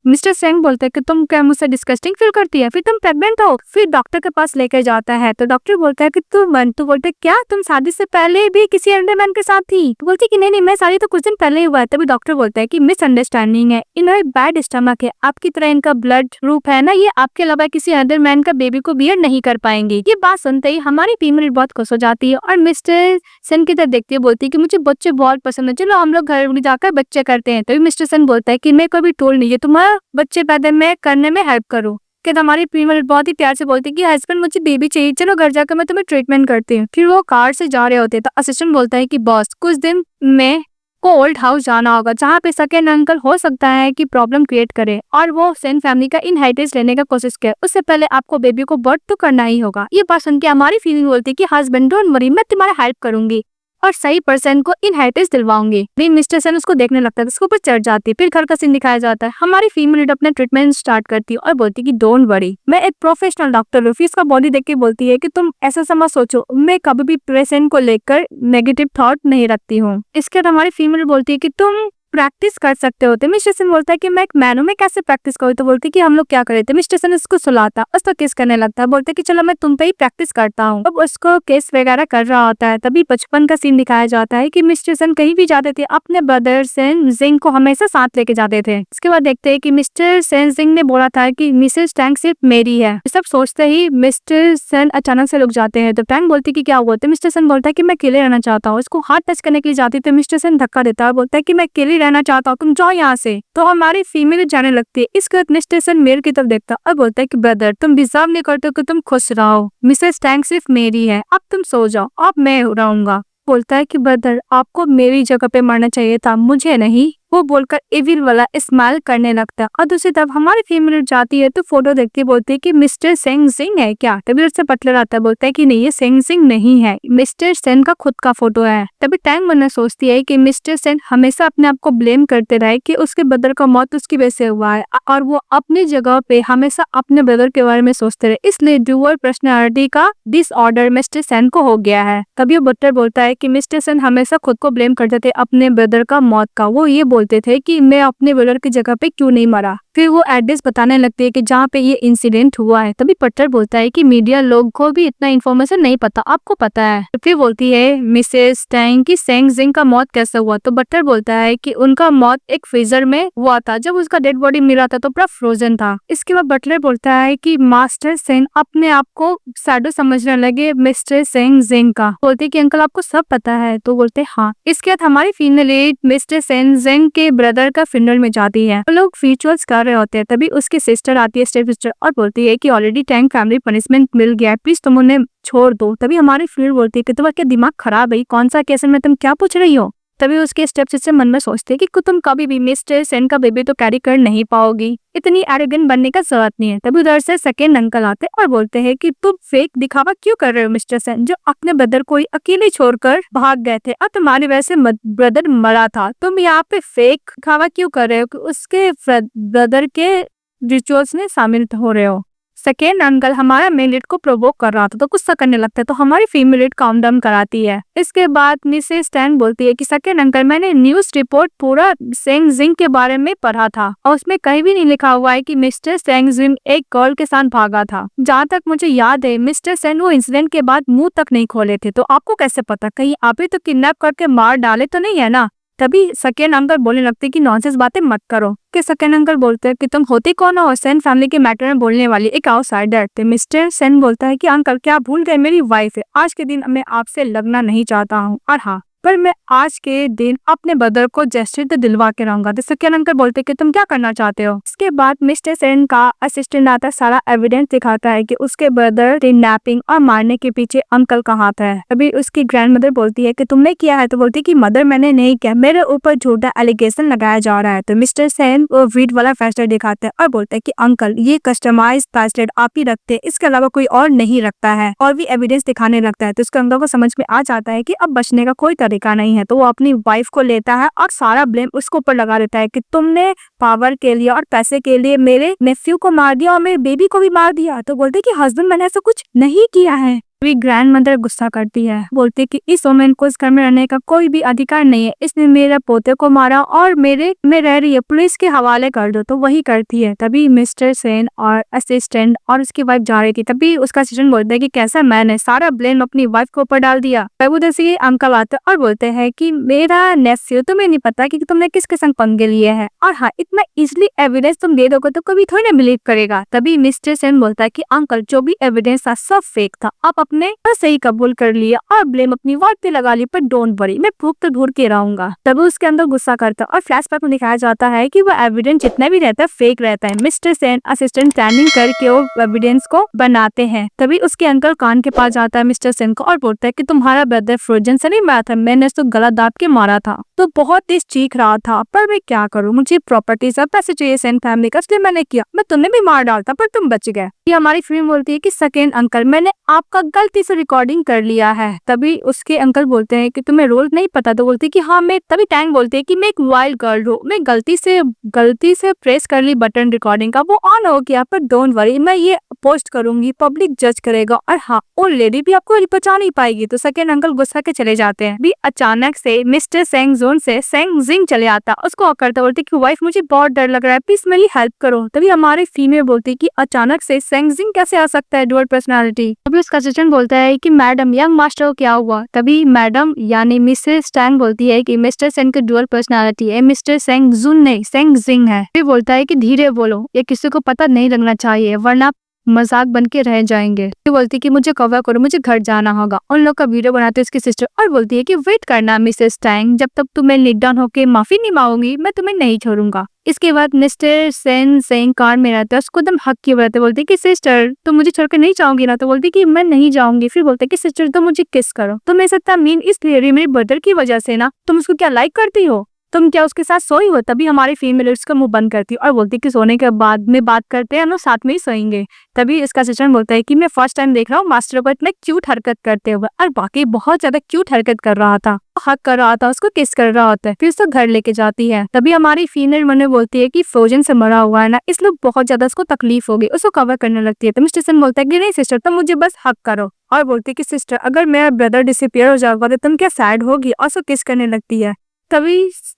मिस्टर सेंग बोलता है कि तुम क्या मुझसे डिस्कस्टिंग फील करती है, फिर तुम प्रेग्नेंट हो। फिर डॉक्टर के पास लेकर जाता है तो डॉक्टर बोलता है कि तू बोलते क्या तुम शादी से पहले भी किसी अनदर मैन के साथ थी। तो बोलती कि नहीं मैं शादी तो कुछ दिन पहले ही हुआ है। तभी डॉक्टर बोलता है कि मिसअंडरस्टैंडिंग है, इन्हें बैड स्टमक है, आपकी तरह इनका ब्लड ग्रुप है ना, ये आपके अलावा किसी अदर मैन का बेबी को बियर नहीं कर पाएंगे। ये बात सुनते ही हमारी फीमेल बहुत खुश हो जाती है और मिस्टर सेन की तरफ देखती है, बोलती है कि मुझे बच्चे बहुत पसंद है, चलो हम लोग घर जाकर बच्चे करते हैं। तभी मिस्टर सेन बोलता है कि मैं कभी टोल नहीं है तुम्हारा बच्चे पैदा में करने में हेल्प करो। कि हमारी फीमेल बहुत ही प्यार से बोलती है कि हस्बैंड मुझे बेबी चाहिए, चलो घर जाकर मैं तुम्हें ट्रीटमेंट करती हूँ। फिर वो कार से जा रहे होते तो असिस्टेंट बोलता है कि बॉस कुछ दिन में को ओल्ड हाउस जाना होगा जहाँ पे सेकंड अंकल हो सकता है कि प्रॉब्लम क्रिएट करे और वो सेन फैमिली का इनहेरिटेंस लेने का कोशिश करे, उससे पहले आपको बेबी को बर्थ तो करना ही होगा। ये बात सुन के हमारी फीमेल बोलती है कि हस्बैंड डोंट वरी, मैं तुम्हारा हेल्प करूंगी और सही पर्सन को इनहेरिटेंस दिलवाऊंगी। मिस्टर सेन उसको देखने लगता है, उसके ऊपर चढ़ जाती है। फिर घर का सीन दिखाया जाता है। हमारी फीमेल अपना ट्रीटमेंट स्टार्ट करती है और बोलती है कि डोंट वरी, मैं एक प्रोफेशनल डॉक्टर हूँ। फिर इसका बॉडी देख के बोलती है कि तुम ऐसा समझ सोचो, मैं कभी भी पेशेंट को लेकर नेगेटिव थॉट नहीं रखती हूँ। इसके बाद हमारी फीमेल बोलती है कि तुम प्रैक्टिस कर सकते होते। मिस्टर सेन बोलता है कि मैं एक मैन हूं, मैं कैसे प्रैक्टिस करूँ। तो बोलती है कि हम लोग क्या करे थे। मिस्टर सेन उसको सुलाता, उसको किस करने लगता है, बोलते कि चलो मैं तुम पे ही प्रैक्टिस करता हूँ। अब उसको केस वगैरह कर रहा होता है। तभी बचपन का सीन दिखाया जाता है कि मिस्टर सेन कहीं भी जाते थे अपने ब्रदर सेन जिंग को हमेशा साथ लेके जाते थे। इसके बाद देखते हैं कि मिस्टर सेन जिंग ने बोला था कि मिसेस टैंग सिर्फ मेरी है। सब सोचते ही मिस्टर सेन अचानक से रुक जाते हैं। तो टैंग बोलती कि क्या हुआ। तो मिस्टर सेन बोलता है कि मैं अकेले रहना चाहता हूँ। इसको हाथ टच करने के लिए जाती तो मिस्टर सेन धक्का देता है, बोलता है कि मैं अकेले रहना चाहता हूँ, तुम जाओ यहाँ से। तो हमारी फीमेल जाने लगती है। इसके बाद मिस्टर सेन मेल की तरफ देखता और बोलता है कि ब्रदर तुम डिजर्व नहीं करते कि तुम खुश रहो, मिसेस टैंग सिर्फ मेरी है, अब तुम सो जाओ, अब मैं रहूंगा। बोलता है कि ब्रदर आपको मेरी जगह पे मरना चाहिए था, मुझे नहीं। वो बोलकर एविल वाला स्माइल करने लगता है। और दूसरी तरफ हमारी फीमेल जाती है तो फोटो देखती बोलती है कि मिस्टर सेंग जिंग है क्या। तभी उससे बटलर आता है, बोलता है कि नहीं ये सेंग जिंग नहीं है, मिस्टर सेन का खुद का फोटो है। तभी टैंग मन्ना सोचती है कि मिस्टर सेन हमेशा अपने आप को ब्लेम करते रहे कि उसके ब्रदर का मौत उसकी वजह से हुआ है और वो अपनी जगह पे हमेशा अपने ब्रदर के बारे में सोचते रहे, इसलिए ड्यूअल पर्सनैलिटी का डिसऑर्डर मिस्टर सेन को हो गया है। तभी बटलर बोलता है कि मिस्टर सेन हमेशा खुद को ब्लेम करते थे अपने ब्रदर का मौत का। वो ये बोलते थे कि मैं अपने ब्रदर की जगह पे क्यों नहीं मरा। फिर वो एड्रेस बताने लगती है कि जहाँ पे ये इंसिडेंट हुआ है। तभी बटलर बोलता है कि मीडिया लोग को भी इतना इन्फॉर्मेशन नहीं पता, आपको पता है। तो फिर बोलती है मिसेस टैंग की सेंग जिंग का मौत कैसे हुआ। तो बटलर बोलता है कि उनका मौत एक फ्रीजर में हुआ था, जब उसका डेड बॉडी मिला था तो पूरा फ्रोजन था। इसके बाद बटलर बोलता है कि मास्टर सेन अपने आप को शैडो समझने लगे मिस्टर सेंग जिंग का। बोलते कि अंकल आपको सब पता है। तो बोलते हाँ। इसके बाद हमारी फीमेल मिस्टर सेन जिंग के ब्रदर का फ्यूनरल में जाती है। वो लोग रिचुअल्स कर रहे होते हैं। तभी उसकी सिस्टर आती है, स्टेप सिस्टर, और बोलती है कि ऑलरेडी टैंग फैमिली पनिशमेंट मिल गया है, प्लीज तुम उन्हें छोड़ दो। तभी हमारी फीमेल बोलती है कि तुम्हारा क्या दिमाग खराब है, कौन सा केस में तुम क्या पूछ रही हो। तभी उसके स्टेप सिस्टर मन में सोचते हैं कि तुम कभी भी मिस्टर सेन का बेबी तो कैरी कर नहीं पाओगी, इतनी एरोगेंट बनने का जरूरत नहीं है। तभी उधर से सेकेंड अंकल आते और बोलते हैं कि तुम फेक दिखावा क्यों कर रहे हो मिस्टर सेन, जो अपने ब्रदर को अकेले छोड़कर भाग गए थे और तुम्हारी वजह से ब्रदर मरा था, तुम यहाँ पे फेक दिखावा क्यों कर रहे हो कि उसके ब्रदर के रिचुअल्स में शामिल हो रहे हो। सेकेंड अंकल हमारा मेल लीड को प्रोवोक कर रहा था तो गुस्सा करने लगता है, तो हमारी फीमेल लीड काम डाउन कराती है। इसके बाद मिसेस टैंग बोलती है कि सेकेंड अंकल मैंने न्यूज रिपोर्ट पूरा सेंग जिंग के बारे में पढ़ा था और उसमें कहीं भी नहीं लिखा हुआ है कि मिस्टर सेंग जिंग एक गर्ल के साथ भागा था। जहाँ तक मुझे याद है मिस्टर सेन वो इंसिडेंट के बाद मुंह तक नहीं खोले थे, तो आपको कैसे पता, कहीं आप ही तो किडनैप करके मार डाले तो नहीं है ना। तभी सेकेंड अंकल बोलने लगते कि नॉनसेंस बातें मत करो। कि सेकेंड अंकल बोलते हैं कि तुम होती कौन हो सेन फैमिली के मैटर में बोलने वाली एक आउटसाइडर। तो मिस्टर सेन बोलता है कि अंकल क्या भूल गए, मेरी वाइफ है, आज के दिन मैं आपसे लगना नहीं चाहता हूँ, और हाँ पर मैं आज के दिन अपने ब्रदर को जस्टिस दिलवा के रहूंगा। तो सेकेंड अंकल बोलते कि तुम क्या करना चाहते हो। इसके बाद मिस्टर सेन का असिस्टेंट आता सारा एविडेंस दिखाता है कि उसके ब्रदर किडनैपिंग और मारने के पीछे अंकल का हाथ है। अभी उसकी ग्रैंडमदर बोलती है कि तुमने किया है, तो बोलती कि मदर मैंने नहीं किया, मेरे ऊपर झूठा एलिगेशन लगाया जा रहा है। तो मिस्टर सेन वो वीट वाला ब्रेसलेट दिखाते हैं और बोलते हैं कि अंकल ये कस्टमाइज ब्रेसलेट आप ही रखते हैं, इसके अलावा कोई और नहीं रखता है, और भी एविडेंस दिखाने लगता है। तो उसके अंकल को समझ में आ जाता है कि अब बचने का कोई तरीका नहीं है, तो वो अपनी वाइफ को लेता है और सारा ब्लेम उसके ऊपर लगा देता है कि तुमने पावर के लिए और पैसे के लिए मेरे नेफ्यू को मार दिया और मेरे बेबी को भी मार दिया। तो बोलते कि हस्बैंड मैंने ऐसा कुछ नहीं किया है। ग्रैंड मदर गुस्सा करती है, बोलती कि इस वुमेन को इस घर में रहने का कोई भी अधिकार नहीं है, इसने मेरे पोते को मारा और मेरे में रह रही है, पुलिस के हवाले कर दो। तो वही करती है। तभी मिस्टर सेन और असिस्टेंट और उसकी वाइफ जा रही थी, तभी उसका असिस्टेंट बोलता है कि कैसा मैंने सारा ब्लेम अपनी वाइफ के ऊपर डाल दिया। तब उधर से अंकल आते और बोलते हैं कि मेरा नेफ्यू तुम्हें नहीं पता कि तुमने किसके संग पंगे लिए है, और हाँ इतना इजिली एविडेंस तुम दे दोगे तो कभी थोड़ी ना बिलीव करेगा। तभी मिस्टर सेन बोलता है कि अंकल जो भी एविडेंस था सब फेक था, आप अपने सही कबूल कर लिया और ब्लेम अपनी वाइफ पे लगा ली, पर डोंट वरी मैं प्रूफ तो ढूंढ के रहूंगा। तभी उसके अंदर गुस्सा करता है और फ्लैशबैक में दिखाया जाता है कि वो एविडेंस जितना भी रहता है फेक रहता है। मिस्टर सेन असिस्टेंट प्लानिंग करके वो एविडेंस को बनाते हैं। तभी उसके अंकल कान के पास जाता है मिस्टर सेन को और बोलता है कि तुम्हारा ब्रदर फ्रोजन से नहीं मारा था, मैंने उसको गला दाब के मारा था। तो बहुत तेज चीख रहा था, पर मैं क्या करूँ, मुझे प्रॉपर्टीज और पैसे चाहिए सेन फैमिली का, इसलिए मैंने किया, मैं तुम्हें भी मार डालता पर तुम बच गए। ये हमारी फिल्म बोलती है कि सेकेंड अंकल मैंने आपका गलती से रिकॉर्डिंग कर लिया है। तभी उसके अंकल बोलते हैं कि तुम्हें रोल नहीं पता। तो बोलती है कि हाँ मैं, तभी टैंग बोलती है कि मैं एक वाइल्ड गर्ल हूँ, मैं गलती से प्रेस कर ली बटन रिकॉर्डिंग का, वो ऑन हो गया, पर डोंट वरी मैं ये पोस्ट करूंगी, पब्लिक जज करेगा, और हाँ वो लेडी भी आपको बचा नहीं पाएगी। तो सेकेंड अंकल गुस्सा के चले जाते हैं। भी अचानक से मिस्टर सेंग जोन से सेंग जिंग चले आता, उसको करता बोलती कि वाइफ मुझे बहुत डर लग रहा है, प्लीज मेरी हेल्प करो। तभी हमारी फीमेल बोलती कि अचानक से सेंग जिंग कैसे आ सकता है, डुअल पर्सनालिटी। तभी उसका असिस्टेंट बोलता है कि मैडम यंग मास्टर को क्या हुआ। तभी मैडम यानी मिसेस टैंग बोलती है कि मिस्टर सेंग की डुअल पर्सनालिटी है, मिस्टर सेंग जुन नहीं सेंग जिंग है। फिर बोलता है कि धीरे बोलो, ये किसी को पता नहीं लगना चाहिए वरना मजाक बन के रह जाएंगे। तो बोलती कि मुझे कवर करो, मुझे घर जाना होगा। उन लोग का वीडियो बनाते उसकी सिस्टर और बोलती है कि वेट करना मिसेस टैंग, जब तक तुम्हें लीड डाउन होके माफी नहीं मांगूंगी मैं तुम्हें नहीं छोड़ूंगा। इसके बाद मिस्टर सेन सेंग कार में रहता है, उसको एकदम हक किए रहते, बोलती कि सिस्टर तुम मुझे छोड़कर नहीं जाओगी ना। तो बोलती कि मैं नहीं जाऊंगी। फिर बोलते कि सिस्टर तुम मुझे किस करो। तो मैं सकता मीन इस थियरी मेरे ब्रदर की वजह से ना, तुम उसको क्या लाइक करती हो, तुम क्या उसके साथ सोई हो। तभी हमारी फीमेल उसका मुंह बंद करती है और बोलती कि सोने के बाद में बात करते हैं, हम लोग साथ में ही सोएंगे। तभी इसका सिस्टर बोलता है कि मैं फर्स्ट टाइम देख रहा हूँ मास्टर को इतना क्यूट हरकत करते हुए, और बाकी बहुत ज्यादा क्यूट हरकत कर रहा था, हक कर रहा था, उसको किस कर रहा होता है। फिर उसको घर लेके जाती है। तभी हमारी फीमेल मने बोलती है कि फ्रोजन से मरा हुआ है ना, इसलिए बहुत ज्यादा उसको तकलीफ होगी, उसको कवर करने लगती है। तो मिस्टर सेन बोलता है कि नहीं सिस्टर तुम मुझे बस हक करो, और बोलती है कि सिस्टर अगर मेरा ब्रदर डिसअपियर हो जाएगा तो तुम क्या सैड होगी, और उसको किस करने लगती है। तभी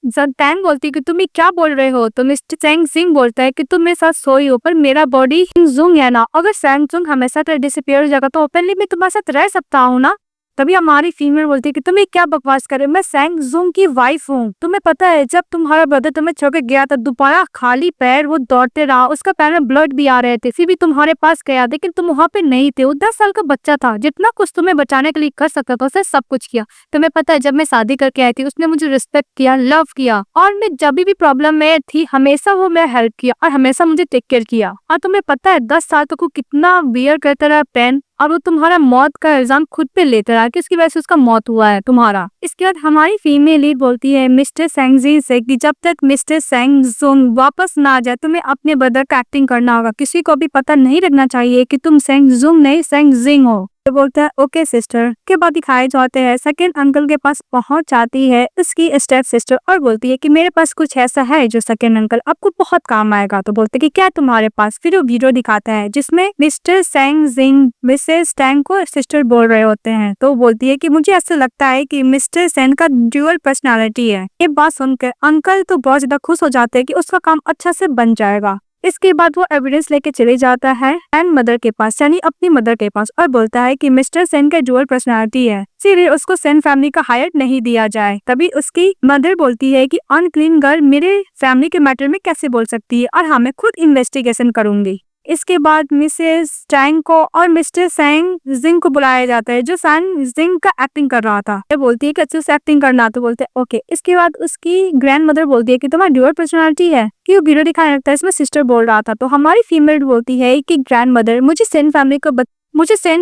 टैंग बोलती है कि तुम क्या बोल रहे हो। तो मिस्टर सेंग जिंग बोलता है कि तुम मेरे साथ सोई हो, पर मेरा बॉडी जुंग है ना, अगर सेंग जुंग हमेशा डिसअपियर हो जाएगा तो ओपनली मैं तुम्हारे साथ रह सकता हूँ ना। तभी हमारी फीमेल बोलती है कि तुम क्या बकवास कर रहे हो, मैं सेंग जुंग की वाइफ हूँ। तुम्हें पता है जब तुम्हारा ब्रदर तुम्हें छोड़ के गया था, दोबारा खाली पैर वो दौड़ते रहा, उसका पैर में ब्लड भी आ रहे थे, फिर भी तुम्हारे पास गया, लेकिन तुम वहाँ पे नहीं थे। वो 10 साल का बच्चा था, जितना कुछ तुम्हें बचाने के लिए कर सकता था उसने सब कुछ किया। तुम्हें पता है जब मैं शादी करके आई थी उसने मुझे रिस्पेक्ट किया, लव किया, और मैं जब भी प्रॉब्लम में थी हमेशा वो मैं हेल्प किया और हमेशा मुझे टेक केयर किया। और तुम्हें पता है 10 साल तक वो कितना बियर करता रहा पेन, और वो तुम्हारा मौत का इल्जाम खुद पे लेते रहा कि उसकी वजह से उसका मौत हुआ है तुम्हारा। इसके बाद हमारी फीमेल लीड बोलती है मिस्टर सेंग जी से कि जब तक मिस्टर सेंग जुंग वापस ना आ जाए तुम्हें अपने ब्रदर का एक्टिंग करना होगा, किसी को भी पता नहीं लगना चाहिए कि तुम सेंग जुंग नहीं सेंग जिंग हो। तो बोलता है ओके सिस्टर। के बाद दिखाए जाते हैं सेकंड अंकल के पास पहुंच जाती है उसकी स्टेप सिस्टर और बोलती है कि मेरे पास कुछ ऐसा है जो सेकंड अंकल आपको बहुत काम आएगा। तो बोलते कि क्या तुम्हारे पास। फिर वो वीडियो दिखाता है जिसमें मिस्टर सेंग जिंग मिसेस टैंग को सिस्टर बोल रहे होते हैं। तो बोलती है कि मुझे ऐसा लगता है कि मिस्टर सेन का ड्यूअल पर्सनालिटी है। ये बात सुनकर अंकल तो बहुत ज्यादा खुश हो जाते हैं कि उसका काम अच्छा से बन जाएगा। इसके बाद वो एविडेंस लेके चले जाता है एंड मदर के पास यानी अपनी मदर के पास और बोलता है कि मिस्टर सेन का ड्यूअल पर्सनालिटी है इसीलिए उसको सेन फैमिली का हायर नहीं दिया जाए। तभी उसकी मदर बोलती है कि अनक्लीन गर्ल मेरे फैमिली के मैटर में कैसे बोल सकती है और हाँ मैं खुद इन्वेस्टिगेशन करूंगी। इसके बाद मिसेस टैंग को और मिस्टर सेंग जिंग को बुलाया जाता है जो सेंग जिंग का एक्टिंग कर रहा था। ये बोलती है कि अच्छे से एक्टिंग करना। तो बोलते हैं ओके। इसके बाद उसकी ग्रैंड मदर बोलती है कि तुम्हारा ड्यूअल पर्सनालिटी है कि वो वीडियो दिखाने लगता है इसमें सिस्टर बोल रहा था। तो हमारी फीमेल बोलती है कि ग्रैंड मदर मुझे सेन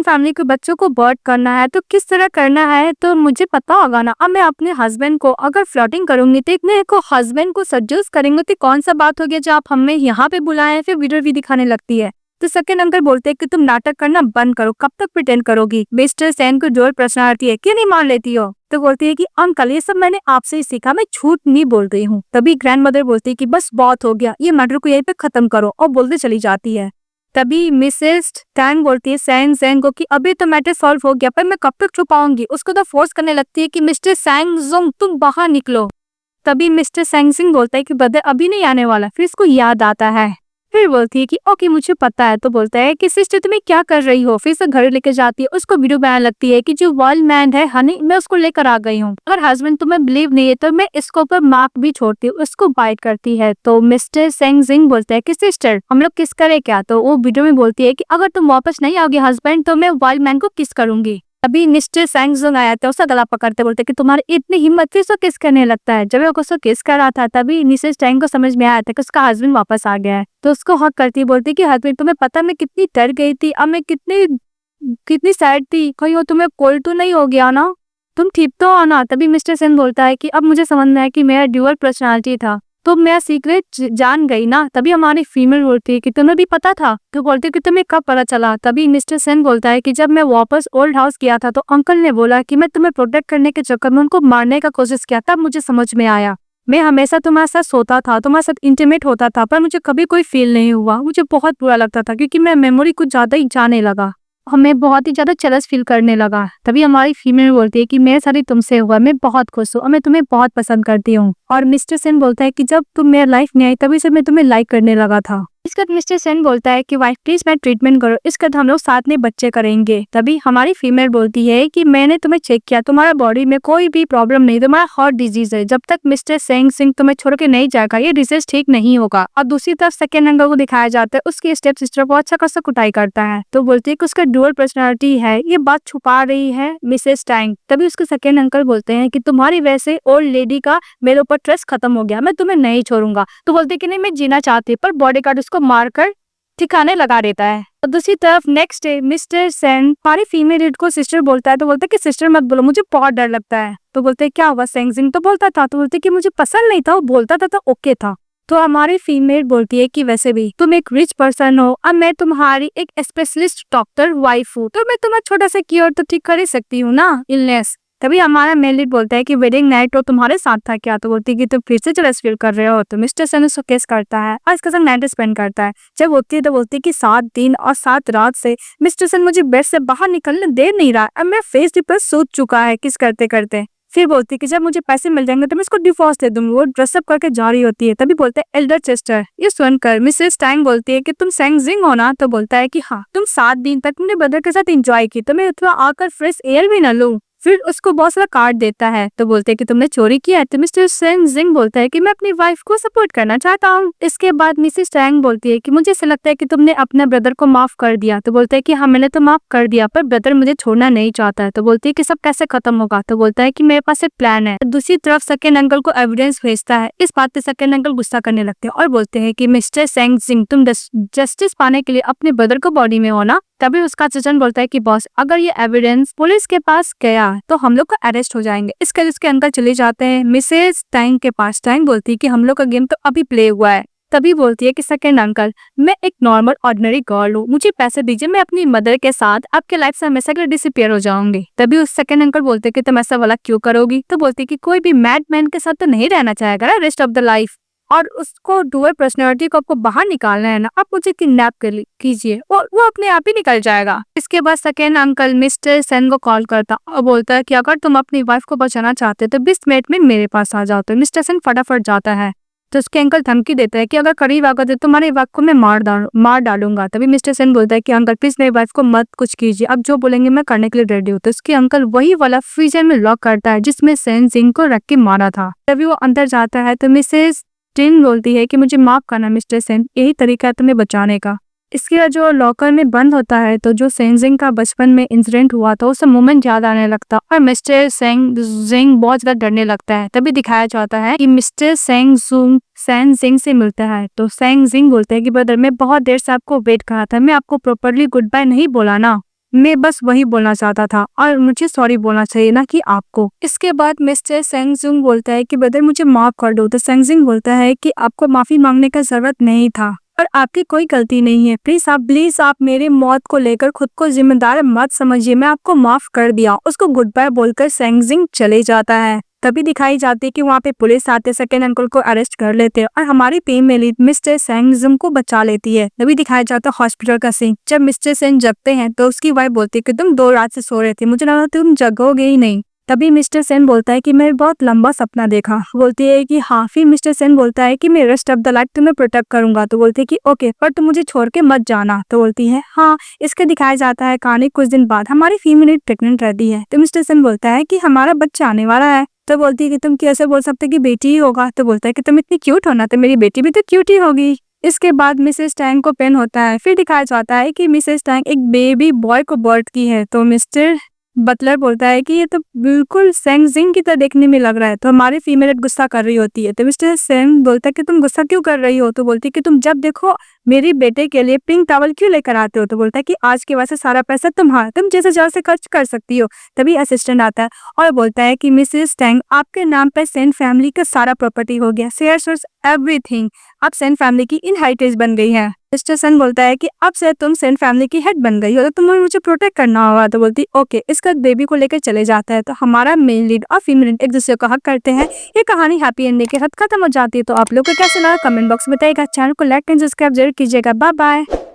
फैमिली के बच्चों को बर्थ करना है तो किस तरह करना है तो मुझे पता होगा ना। अब मैं अपने हस्बैंड को अगर फ्लर्टिंग करूंगी तो इतने को हस्बैंड को सजेस्ट करेंगे तो कौन सा बात हो गया जो आप हमें यहाँ पे बुलाए। फिर वीडियो भी दिखाने लगती है। तो सेकंड अंकल बोलते हैं कि तुम नाटक करना बंद करो कब तक प्रिटेंड करोगी। मिस्टर सेन को ड्यूअल पर्सनालिटी है क्यों नहीं मान लेती हो। तो बोलती है कि अंकल ये सब मैंने आपसे ही सीखा मैं झूठ नहीं बोल रही हूँ। तभी ग्रैंड मदर बोलती है कि बस बहुत हो गया ये मैटर को यहीं पे खत्म करो और बोलते चली जाती है। तभी मिसेस टैंग बोलती है सैंग जेंग को कि अभी तो मैटर सॉल्व हो गया पर मैं कब तक छुपाऊंगी। उसको तो फोर्स करने लगती है कि मिस्टर सैंग जोंग तुम बाहर निकलो। तभी मिस्टर सैंग सिंह बोलता है कि ब्रदर अभी नहीं आने वाला। फिर इसको याद आता है। फिर बोलती है कि ओके मुझे पता है। तो बोलता है कि सिस्टर तुम्हें क्या कर रही हो। फिर से घर लेके जाती है। उसको वीडियो बनाने लगती है कि जो वाइल्ड मैन है हनी मैं उसको लेकर आ गई हूँ। अगर हस्बैंड तुम्हें बिलीव नहीं है तो मैं इसको ऊपर मार्क भी छोड़ती हूँ। उसको बाइट करती है। तो मिस्टर सेंग जिंग बोलता है कि सिस्टर हम लोग किस करे क्या। तो वो वीडियो में बोलती है कि अगर तुम वापस नहीं आओगे हस्बैंड तो मैं वाइल्ड मैन को किस करूंगी। अभी मिस्टर सैंग जोंग आया था उसका गला पकड़ते बोलते कि तुम्हारी इतनी हिम्मत फिर उसको किस करने लगता है। जब वो उसको किस कर रहा था तभी मिसेस टैंग को समझ में आया था कि उसका हस्बैंड वापस आ गया है। तो उसको हक करती बोलती कि हस्बैंड तुम्हें पता मैं कितनी डर गई थी अब मैं कितनी सैड थी कहीं वो तुम्हें कोल्ड तो नहीं हो गया ना तुम ठीक तो हो ना। तभी मिस्टर सेन बोलता है कि अब मुझे समझ में आया कि मेरा ड्यूअल पर्सनालिटी था तो मैं सीक्रेट जान गई ना। तभी हमारी फीमेल बोलती है कि तुम्हें भी पता था। तो बोलती है कि तुम्हें कब पता चला। तभी मिस्टर सेन बोलता है कि जब मैं वापस ओल्ड हाउस गया था तो अंकल ने बोला कि मैं तुम्हें प्रोटेक्ट करने के चक्कर में उनको मारने का कोशिश किया तब मुझे समझ में आया। मैं हमेशा तुम्हारे साथ सोता था तुम्हारे साथ इंटीमेट होता था पर मुझे कभी कोई फील नहीं हुआ। मुझे बहुत बुरा लगता था क्योंकि मैं मेमोरी कुछ ज्यादा ही जाने लगा हमें बहुत ही ज्यादा चलस फील करने लगा। तभी हमारी फीमेल बोलती है कि मेरे साथ ही तुमसे हुआ मैं बहुत खुश हूँ और मैं तुम्हें बहुत पसंद करती हूँ। और मिस्टर सेन बोलता है कि जब तुम मेरे लाइफ में आई तभी से मैं तुम्हें लाइक करने लगा था। इसके बाद मिस्टर सेन बोलता है कि वाइफ प्लीज मैं ट्रीटमेंट करो इसके बाद हम लोग साथ में बच्चे करेंगे। तभी हमारी फीमेल बोलती है कि मैंने तुम्हें चेक किया तुम्हारा बॉडी में कोई भी प्रॉब्लम नहीं तुम्हारा हार्ट डिजीज है। जब तक मिस्टर सेंग सिंह तुम्हें छोड़ के नहीं जाएगा ये डिजीज ठीक नहीं होगा। और दूसरी तरफ सेकेंड अंकल को दिखाया जाता है उसकी स्टेप सिस्टर को अच्छा खासा कुटाई करता है। तो बोलती है कि उसका डुअल पर्सनालिटी है ये बात छुपा रही है मिसेस टैंग। तभी उसके सेकेंड अंकल बोलते हैं कि तुम्हारी वैसे ओल्ड लेडी का मेरे ऊपर ट्रस्ट खत्म हो गया मैं तुम्हें नहीं छोड़ूंगा। तो बोलते है कि नहीं मैं जीना चाहती पर बॉडीगार्ड उसको मारकर ठिकाने लगा देता है। और दूसरी तरफ नेक्स्ट डे मिस्टर सेन हमारी फीमेल लीड को सिस्टर बोलता है। तो बोलते है कि सिस्टर मत बोलो मुझे बहुत डर लगता है। तो बोलते है क्या हुआ सेंग जिंग तो बोलता था। तो बोलते कि मुझे पसंद नहीं था वो बोलता था तो ओके था। तो हमारी फीमेल बोलती है कि वैसे भी तुम एक रिच पर्सन हो अब मैं तुम्हारी एक स्पेशलिस्ट डॉक्टर वाइफ हूँ तो मैं तुम्हारा छोटा सा क्योर तो ठीक कर ही सकती हूँ ना इलनेस। तभी हमारा मेल लीड बोलता है कि वेडिंग नाइट तो तुम्हारे साथ था क्या। तो बोलती है कि तुम फिर से जेलस फील कर रहे हो। तो मिस्टर सन उसको केस करता है और इसके साथ नाइट स्पेंड करता है। जब होती है तो बोलती है कि 7 दिन और 7 रात से मिस्टर सन मुझे बेड से बाहर निकलने दे नहीं रहा अब मैं फेस डिपर सूत चुका है किस करते करते। फिर बोलती है कि जब मुझे पैसे मिल जाएंगे तो मैं इसको डिवोर्स दे दूंगी। वो ड्रेसअप करके जा रही होती है। तभी बोलते हैं एल्डर चेस्टर। ये सुनकर मिसेस टैंग बोलती है कि तुम सेंग जिंग हो ना। तो बोलता है कि हाँ तुम 7 दिन तक तुमने ब्रदर के साथ एंजॉय की तो मैं थोड़ा आकर फ्रेश एयर भी न लूं। फिर उसको बहुत सारा कार्ड देता है। तो बोलते हैं कि तुमने चोरी किया है। तो मिस्टर सेंग जिंग बोलता है कि मैं अपनी वाइफ को सपोर्ट करना चाहता हूँ। इसके बाद मिसेस टैंग बोलती है कि मुझे ऐसा लगता है कि तुमने अपने ब्रदर को माफ कर दिया। तो बोलता है कि हाँ मैंने तो माफ कर दिया पर ब्रदर मुझे छोड़ना नहीं चाहता है। तो बोलती है कि सब कैसे खत्म होगा। तो बोलता है कि मेरे पास एक प्लान है। दूसरी तरफ सेकेंड अंकल को एविडेंस भेजता है। इस बात पे सेकेंड अंकल गुस्सा करने लगते हैं और बोलते हैं कि मिस्टर सेंग जिंग तुम जस्टिस पाने के लिए अपने ब्रदर को बॉडी में हो ना। तभी उसका सजन बोलता है कि बॉस अगर ये एविडेंस पुलिस के पास गया तो हम लोग का अरेस्ट हो जाएंगे। इसके उसके अंकल चले जाते हैं मिसेस टैंग के पास। टैंग बोलती है कि हम लोग का गेम तो अभी प्ले हुआ है तभी बोलती है कि सेकंड अंकल, मैं एक नॉर्मल ऑर्डिनरी गर्ल हूँ, मुझे पैसे दीजिए, मैं अपनी मदर के साथ आपके लाइफ से हमेशा के लिए डिसअपियर हो जाऊंगी। तभी उस सेकंड अंकल बोलते कि तुम ऐसा वाला क्यों करोगी? तो बोलती कि कोई भी मैड मैन के साथ तो नहीं रहना चाहेगा ना रेस्ट ऑफ द लाइफ, और उसको डुअल पर्सनैलिटी को आपको बाहर निकालना है ना, आप मुझे किडनैप कीजिए और वो अपने आप ही निकल जाएगा। इसके बाद सेकेंड अंकल मिस्टर सेन को कॉल करता और बोलता है कि अगर तुम अपनी वाइफ को बचाना चाहते हो तो 20 मिनट में मेरे पास आ जाओ। तो मिस्टर सेन फटाफट जाता है। तो उसके अंकल धमकी देता है कि अगर करीब आकर तो तुम्हारी वाइफ को मैं मार डालूंगा। तभी मिस्टर सेन बोलता है कि अंकल प्लीज मेरी वाइफ को मत कुछ कीजिए, अब जो बोलेंगे मैं करने के लिए रेडी हूँ। तो उसके अंकल वही वाला फ्रीजर में लॉक करता है जिसमें सेन जिंग को रख के मारा था। तभी वो अंदर जाता है तो मिसेस टिन बोलती है कि मुझे माफ करना मिस्टर सेन, यही तरीका है तुम्हें बचाने का। इसके बाद जो लॉकर में बंद होता है तो जो सेंजिंग का बचपन में इंसिडेंट हुआ था उस मोमेंट याद आने लगता और मिस्टर जिंग बहुत ज्यादा डरने लगता है। तभी दिखाया जाता है कि मिस्टर सैन जिंग से मिलता है। तो सैन जिंग बोलते हैं कि ब्रदर मैं बहुत देर से आपको वेट कर रहा था, मैं आपको प्रॉपरली गुड बाय नहीं बोला ना, मैं बस वही बोलना चाहता था और मुझे सॉरी बोलना चाहिए ना कि आपको। इसके बाद मिस्टर सेंगजुंग बोलता है कि ब्रदर मुझे माफ कर दो। तो सेंगजिंग बोलता है कि आपको माफी मांगने का जरूरत नहीं था और आपकी कोई गलती नहीं है, प्लीज आप मेरी मौत को लेकर खुद को जिम्मेदार मत समझिए, मैं आपको माफ कर दिया। उसको गुड बाय बोलकर सेंगजिंग चले जाता है। तभी दिखाई जाती है कि वहाँ पे पुलिस आते सेकेंड अंकल को अरेस्ट कर लेते हैं और हमारी फीमेल लीड मिस्टर सेंगजुंग को बचा लेती है। तभी दिखाया जाता है हॉस्पिटल का सीन। जब मिस्टर सेन जगते हैं तो उसकी वाइफ बोलती है कि तुम 2 रात से सो रहे थे, मुझे लगा तुम जगोगे ही नहीं। तभी मिस्टर सेन बोलता है कि मैं बहुत लंबा सपना देखा। बोलती है कि हाँ। फिर मिस्टर सेन बोलता है कि मैं रेस्ट ऑफ द लाइफ तुम्हें प्रोटेक्ट करूंगा। तो बोलती है कि ओके, पर तुम मुझे छोड़ के मत जाना। तो बोलती है हाँ। इसके दिखाया जाता है कहानी कुछ दिन बाद हमारी फीमेल प्रेग्नेंट रहती है। तो मिस्टर सेन बोलता है कि हमारा बच्चा आने वाला है। तो बोलती है कि तुम कैसे बोल सकते कि बेटी ही होगा? तो बोलता है कि तुम इतनी क्यूट हो ना, तो मेरी बेटी भी तो क्यूट ही होगी। इसके बाद मिसेस टैंग को पेन होता है। फिर दिखाया जाता है कि मिसेस टैंग एक बेबी बॉय को बर्थ की है। तो मिस्टर बटलर बोलता है कि ये तो बिल्कुल सेंगजिंग की तरह देखने में लग रहा है। तो हमारी फीमेल गुस्सा कर रही होती है। तो मिस्टर सेन बोलता है कि तुम गुस्सा क्यों कर रही हो? तो बोलती है कि तुम जब देखो मेरी बेटे के लिए पिंक टॉवल क्यों लेकर आते हो? तो बोलता है कि आज के वैसे सारा पैसा तुम्हारा, तुम जैसे चाहो से खर्च कर सकती हो। तभी असिस्टेंट आता है और बोलता है कि मिसेस टैंग आपके नाम पर सेन फैमिली का सारा प्रॉपर्टी हो गया, शेयर्स एवरीथिंग, अब सेन फैमिली की इनहेरिटेंस बन गई है। मिस्टर सन बोलता है कि अब से तुम सेन फैमिली की हेड बन गई हो, तो तुम्हें मुझे प्रोटेक्ट करना होगा। तो बोलती ओके। इसका बेबी को लेकर चले जाता है। तो हमारा मेन लीड और फीमेल लीड एक दूसरे को हक करते हैं। ये कहानी हैप्पी एंडिंग के साथ खत्म हो जाती है। तो आप लोग को कैसे लगा कमेंट बॉक्स में बताइएगा। चैनल को लाइक एंड सब्सक्राइब जरूर कीजिएगा। Bye bye.